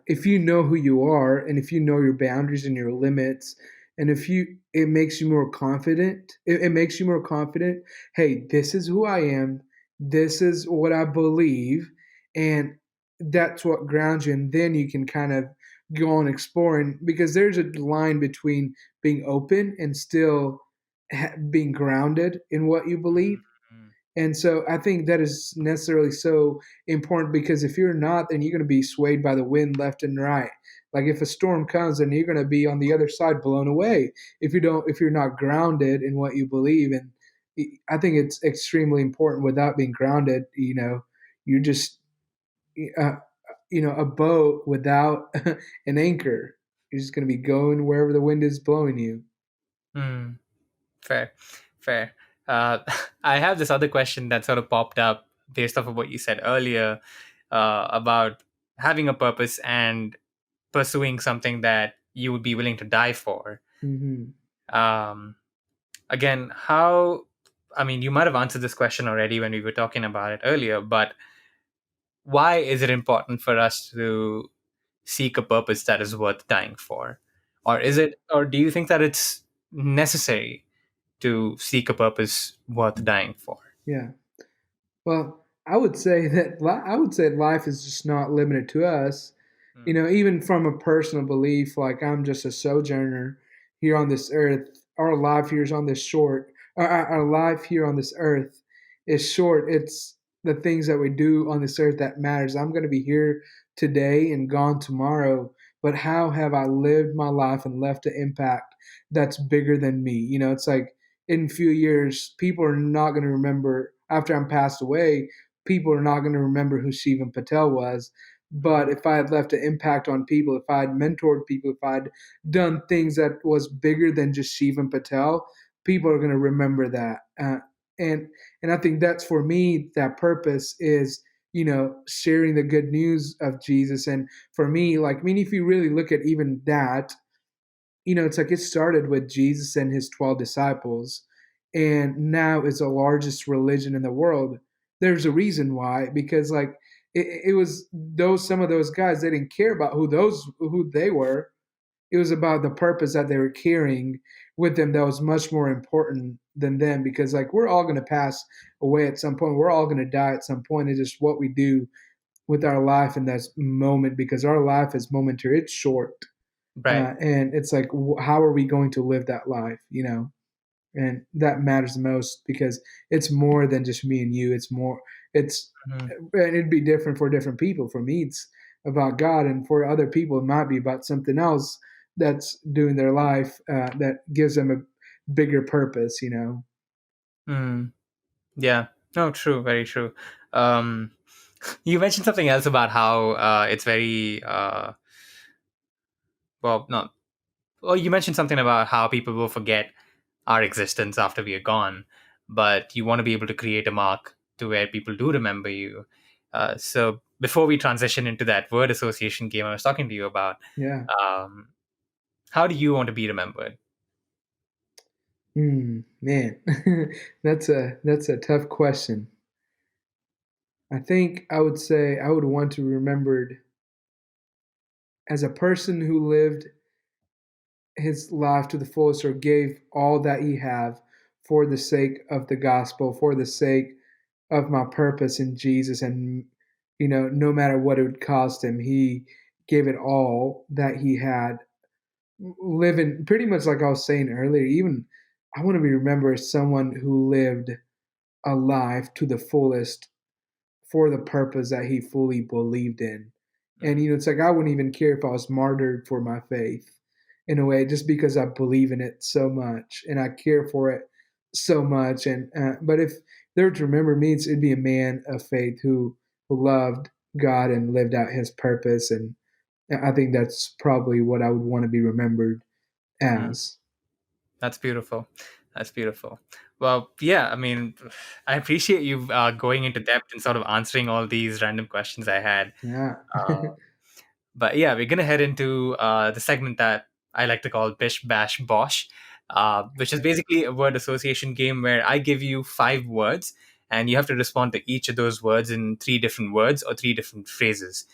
if you know who you are, and if you know your boundaries and your limits, and if you it makes you more confident. It makes you more confident. Hey, this is who I am. This is what I believe, and that's what grounds you. And then you can kind of go on exploring, because there's a line between being open and still being grounded in what you believe. Mm, And so I think that is necessarily so important, because if you're not, then you're going to be swayed by the wind left and right. Like if a storm comes, then you're going to be on the other side blown away if you're not grounded in what you believe. And I think it's extremely important. Without being grounded, you're just uh, a boat without an anchor. You're just going to be going wherever the wind is blowing you. mm, fair, fair. Uh, I have this other question that sort of popped up based off of what you said earlier about having a purpose and pursuing something that you would be willing to die for. Hmm. Um, Again, how, I mean, you might have answered this question already when we were talking about it earlier, but why is it important for us to seek a purpose that is worth dying for? Or do you think that it's necessary to seek a purpose worth dying for? Yeah. Well, I would say life is just not limited to us. Mm, Even from a personal belief, like I'm just a sojourner here on this earth. Our life here is on this short. Our life here on this earth is short. It's the things that we do on this earth that matters. I'm going to be here today and gone tomorrow, but how have I lived my life and left an impact that's bigger than me? It's like, in a few years, people are not going to remember, after I'm passed away, people are not going to remember who Shivam Patel was. But mm, if I had left an impact on people, if I had mentored people, if I'd done things that was bigger than just Shivam Patel, people are going to remember that. And I think that's, for me, that purpose is sharing the good news of Jesus. And for me, like, I mean, if you really look at even that, it's like it started with Jesus and his 12 disciples, and now it's the largest religion in the world. There's a reason why, because like it was those some of those guys, they didn't care about who they were. It was about the purpose that they were carrying with them that was much more important than them, because like we're all going to pass away at some point. We're all going to die at some point. It's just what we do with our life in that moment, because our life is momentary. It's short, Right. and it's like, how are we going to live that life? And that matters the most, because it's more than just me and you. It's more. It's Mhm. and it'd be different for different people. For me, it's about God, and for other people, it might be about something else that's doing their life that gives them a bigger purpose. Mm. Yeah. No, true. Very true. Um, you mentioned something else about how it's very well, not. Well, you mentioned something about how people will forget our existence after we are gone, but you want to be able to create a mark to where people do remember you. So before we transition into that word association game I was talking to you about, Yeah. um, how do you want to be remembered? Man, that's a tough question. I think I would say I would want to be remembered as a person who lived his life to the fullest, or gave all that he have for the sake of the gospel, for the sake of my purpose in Jesus. And no matter what it would cost him, he gave it all that he had, living pretty much like I was saying earlier. Even I want to be remembered as someone who lived a life to the fullest for the purpose that he fully believed in. And Mm, it's like I wouldn't even care if I was martyred for my faith, in a way, just because I believe in it so much and I care for it so much. And but if they were to remember me, it'd be a man of faith who loved God and lived out His purpose. And I think that's probably what I would want to be remembered mm. as. That's beautiful. That's beautiful. Well, yeah, I mean, I appreciate you going into depth and sort of answering all these random questions I had. Yeah. Uh, But yeah, we're gonna head into the segment that I like to call Bish Bash Bosh, which is basically a word association game where I give you 5 words and you have to respond to each of those words in 3 different words or 3 different phrases.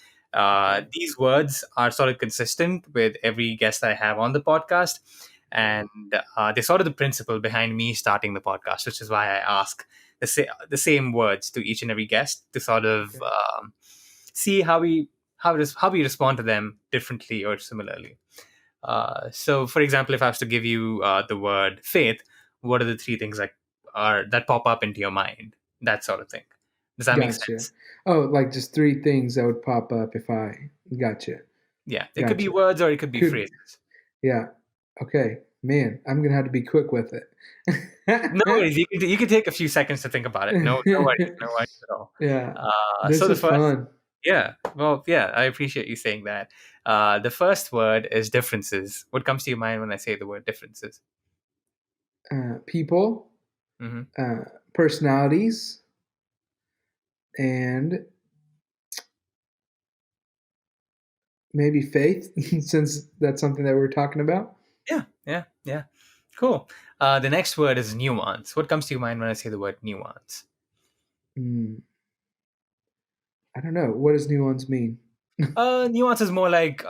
These words are sort of consistent with every guest I have on the podcast, and they're sort of the principle behind me starting the podcast, which is why I ask the same words to each and every guest to sort of Okay. see how we respond to them differently or similarly. So, for example, if I was to give you the word faith, what are the 3 things that pop up into your mind? That sort of thing. Does that make Gotcha. sense? Oh, like just three things that would pop up if I gotcha. Yeah, it could be Gotcha. words or it could be Could phrases. Yeah. Okay. Man, I'm gonna have to be quick with No it. worries. You could take a few seconds to think about it. No worries. No worries at all. Yeah. So This the is first, fun. yeah, well, yeah, I appreciate you saying that. The first word is differences. What comes to your mind when I say the word differences? People, Hmm. uh, personalities, and maybe faith, since that's something that we're talking about. Yeah, yeah, yeah. Cool. The next word is nuance. What comes to your mind when I say the word nuance? Hmm. I don't know. What does nuance mean? Nuance is more like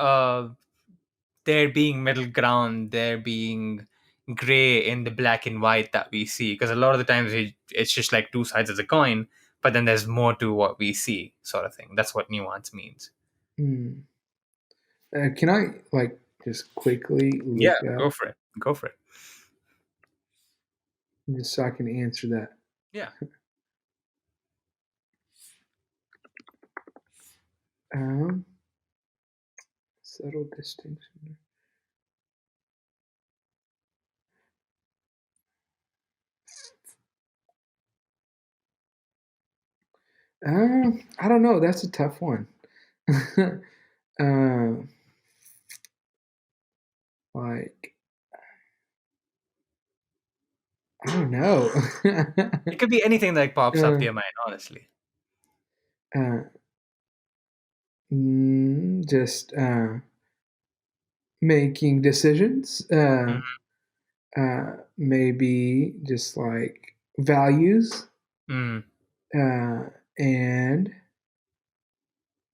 there being middle ground, there being gray in the black and white that we see. Because a lot of the times it's just like 2 sides of the coin, but then there's more to what we see, sort of thing. That's what nuance means. Hmm. Can I like just quickly Yeah, look go up for it. Go for it. just so I can answer that? Yeah. Um, Subtle distinction. I don't know. That's a tough one. uh, like I don't know. It could be anything that pops up to uh, your mind, honestly. uh, just making decisions, Mm, maybe just like values, mm, and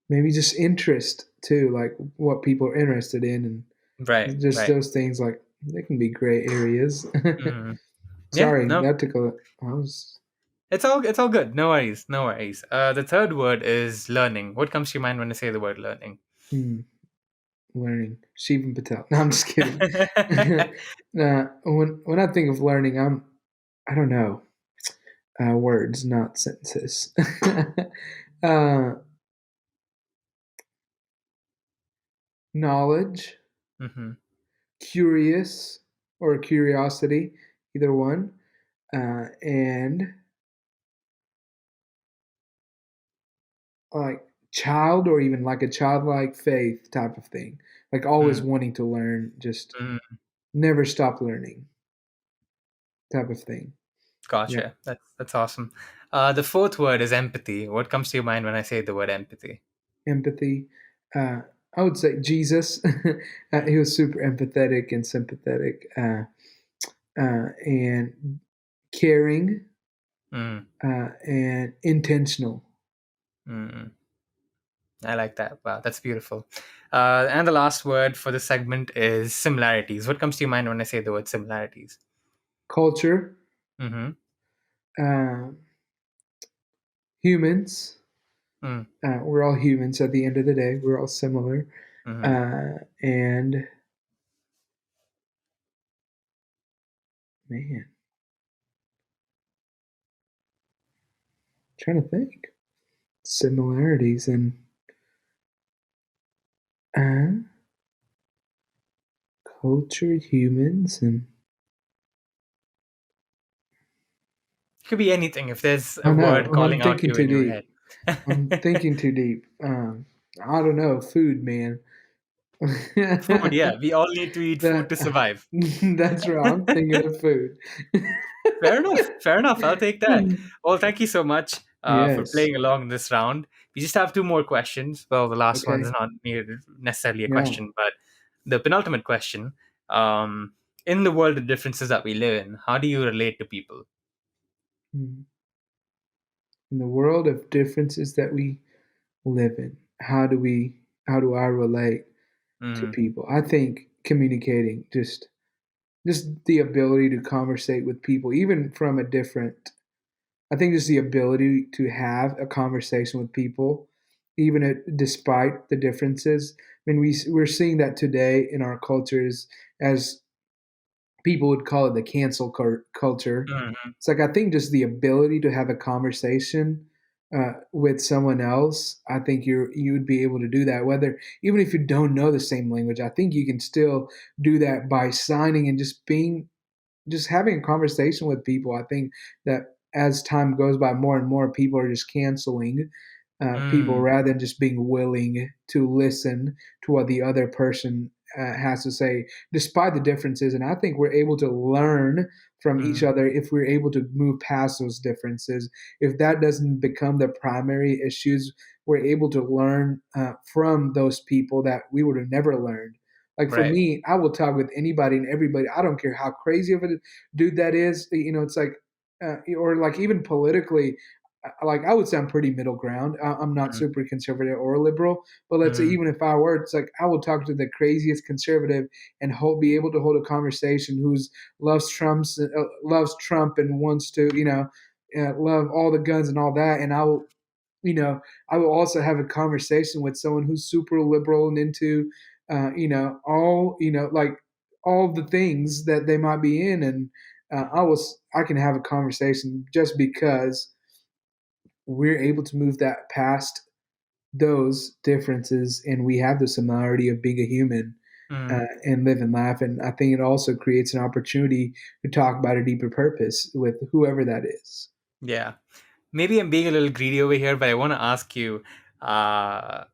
maybe just interest too, like what people are interested in, right, and just right. those things. Like they can be gray areas. Mm. Yeah, Sorry, no, that took a. I was it's all good. No worries, no worries. The third word is learning. What comes to your mind when I say the word learning? hmm, learning. Shivam Patel. No, I'm just kidding. When I think of learning, I don't know, words, not sentences. uh, Knowledge, Hmm. curious or curiosity, either one, and like child or even like a childlike faith type of thing. Like always Mm, wanting to learn, just mm, never stop learning type of thing. Yeah. gotcha. That's awesome. The fourth word is empathy. What comes to your mind when I say the word empathy? Empathy. Uh, I would say Jesus. He was super empathetic and sympathetic, and caring, Mm, and intentional. mm. I like that. Wow, that's beautiful. And the last word for this segment is similarities. What comes to your mind when I say the word similarities? Culture, Mm-hmm. uh, humans. Mm, We're all humans at the end of the day. We're all similar. mm-hmm. And man, trying to think similarities and uh, culture, humans, and Could be anything if there's I a don't word know. I'm calling out to thinking you too in your deep. head. I'm thinking too deep. I don't know. Food, man. Food, yeah. We all need to eat food to that survive. that's right. I'm thinking of food. Fair enough. Fair enough. I'll take that. Well, thank you so much for Yes. playing along this round. We just have two more questions. Well, the last one is Okay. not necessarily a Yeah. question, but the penultimate question. Um, in the world of differences that we live in, how do you relate to people? In the world of differences that we live in, how do I relate to Mm, people? I think communicating, just the ability to conversate with people, even from a different. I think just the ability to have a conversation with people, despite the differences. I mean, we're seeing that today in our cultures, as people would call it, the culture. mhm, It's like I think just the ability to have a conversation with someone else. I think you would be able to do that, whether even if you don't know the same language. I think you can still do that by signing and just having a conversation with people. I think that as time goes by, more and more people are just canceling people mm, rather than just being willing to listen to what the other person has to say, despite the differences. And I think we're able to learn from each mm, other if we're able to move past those differences. If that doesn't become the primary issues, we're able to learn from those people that we would have never learned. Like for right. me, I will talk with anybody and everybody. I don't care how crazy of a dude that is. It's like, or like even politically, like I would say I'm pretty middle ground. I'm not Mm, super conservative or liberal, but let's say mm, even if I were, it's like I will talk to the craziest conservative and be able to hold a conversation who's loves Trump and wants to love all the guns and all that, and you know, I will also have a conversation with someone who's super liberal and into, all, like all the things that they might be in. And I can have a conversation just because we're able to move that past those differences and we have the similarity of being a human mm, and live and laugh. And I think it also creates an opportunity to talk about a deeper purpose with whoever that is. yeah. Maybe I'm being a little greedy over here, but I want to ask you, uh,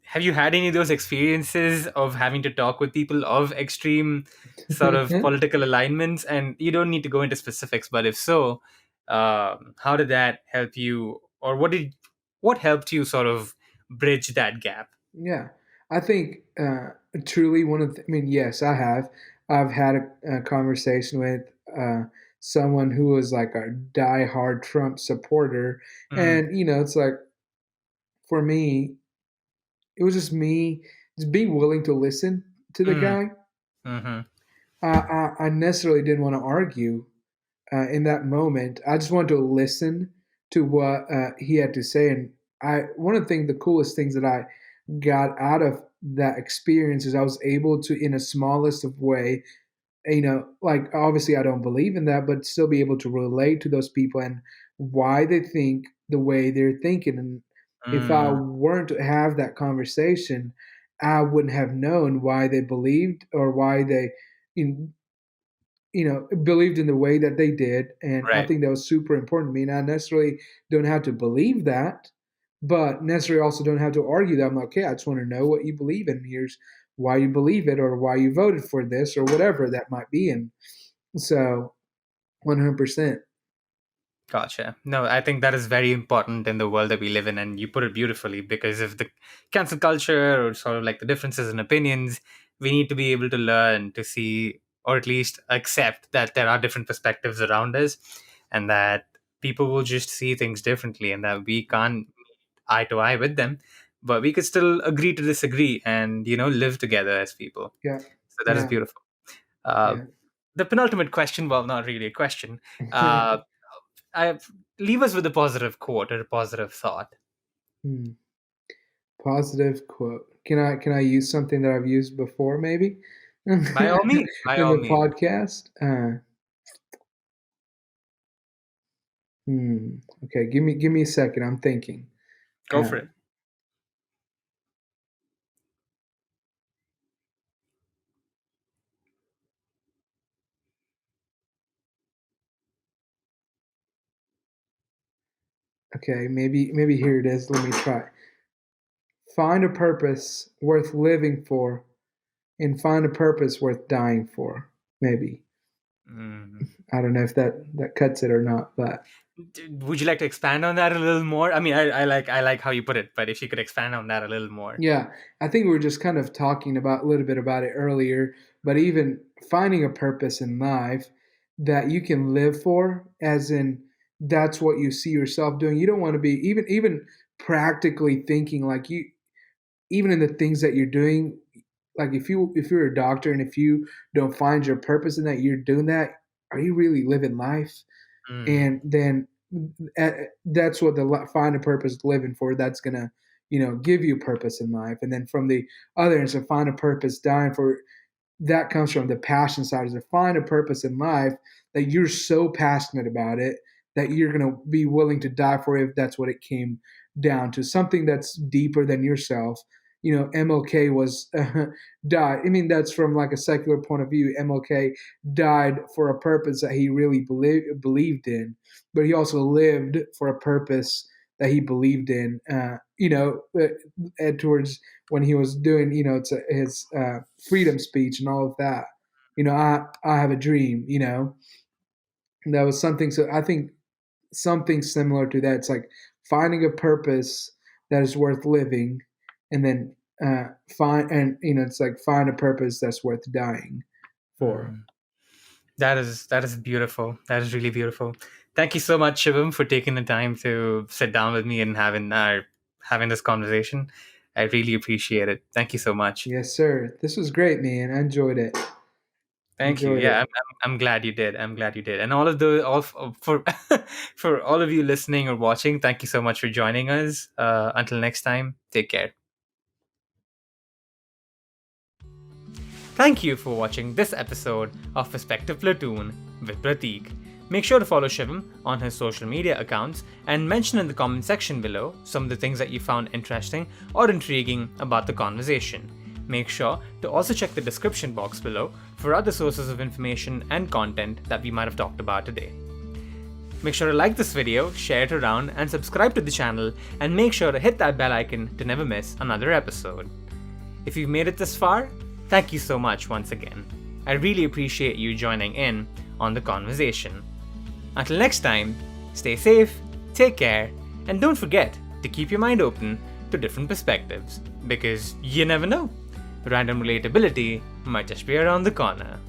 have you had any of those experiences of having to talk with people of extreme sort of political alignments? And you don't need to go into specifics, but if so, how did that help you? Or What helped you sort of bridge that gap? Yeah, I think truly one of I mean, yes, I have. I've had a conversation with uh, someone who was like a diehard Trump supporter, Mm, and it's like for me, it was just me just being willing to listen to the mm, guy. mm-hmm, I necessarily didn't want to argue in that moment. I just wanted to listen to what he had to say, and one of the coolest things that I got out of that experience is I was able to, in a smallest of way, like obviously I don't believe in that, but still be able to relate to those people and why they think the way they're thinking. And if I mm, weren't to have that conversation, I wouldn't have known why they believed or why they, you believed in the way that they did. And I right. think that was super important to me. And I necessarily don't have to believe that, but necessarily also don't have to argue that. I'm like, okay, I just want to know what you believe in. Here's why you believe it or why you voted for this or whatever that might be. And so 100%. Gotcha. No, I think that is very important in the world that we live in, and you put it beautifully. Because if the cancel culture or sort of like the differences in opinions, we need to be able to learn to see, or at least accept, that there are different perspectives around us, and that people will just see things differently, and that we can't eye to eye with them, but we could still agree to disagree and live together as people. Yeah. So that is Yeah. beautiful. Uh, Yeah. the penultimate question, well, not really a question. Uh, I leave us with a positive quote or a positive thought. Hmm. Positive quote. Can I use something that I've used before maybe in By all means, by all the means, podcast? Hmm. Okay, give me a second. I'm thinking. go for Uh, it. okay, maybe here it is. Let me try. Find a purpose worth living for, and find a purpose worth dying for. Maybe Mm. I don't know if that cuts it or not, but Would you like to expand on that a little more? I mean, I like how you put it, but if you could expand on that a little more. yeah, I think we were just kind of talking about a little bit about it earlier. But even finding a purpose in life that you can live for, as in that's what you see yourself doing. You don't want to be even practically thinking like you even in the things that you're doing, like if you're a doctor and if you don't find your purpose in that you're doing that, are you really living life? Mm. And then uh, that's what the find a purpose living for, that's gonna give you purpose in life. And then from the other end, so find a purpose dying for, that comes from the passion side, is to find a purpose in life that you're so passionate about it that you're going to be willing to die for it, if that's what it came down to, something that's deeper than yourself. MLK was died. I mean, that's from like a secular point of view. MLK died for a purpose that he really believed in, but he also lived for a purpose that he believed in. Towards when he was doing, his freedom speech and all of that. I have a dream. That was something. So I think something similar to that. It's like finding a purpose that is worth living, and then it's like find a purpose that's worth dying for. Mm. That is beautiful. That is really beautiful. Thank you so much, Shivam, for taking the time to sit down with me and having this conversation. I really appreciate it. Thank you so much. Yes, sir. This was great, man. I enjoyed it. Thank you. Enjoyed Yeah, it. I'm glad you did. I'm glad you did. And for for all of you listening or watching, thank you so much for joining us. Until next time, take care. Thank you for watching this episode of Perspective Platoon with Prateek. Make sure to follow Shivam on his social media accounts and mention in the comment section below some of the things that you found interesting or intriguing about the conversation. Make sure to also check the description box below for other sources of information and content that we might have talked about today. Make sure to like this video, share it around, and subscribe to the channel, and make sure to hit that bell icon to never miss another episode. If you've made it this far, thank you so much once again. I really appreciate you joining in on the conversation. Until next time, stay safe, take care, and don't forget to keep your mind open to different perspectives, because you never know. Random relatability might just be around the corner.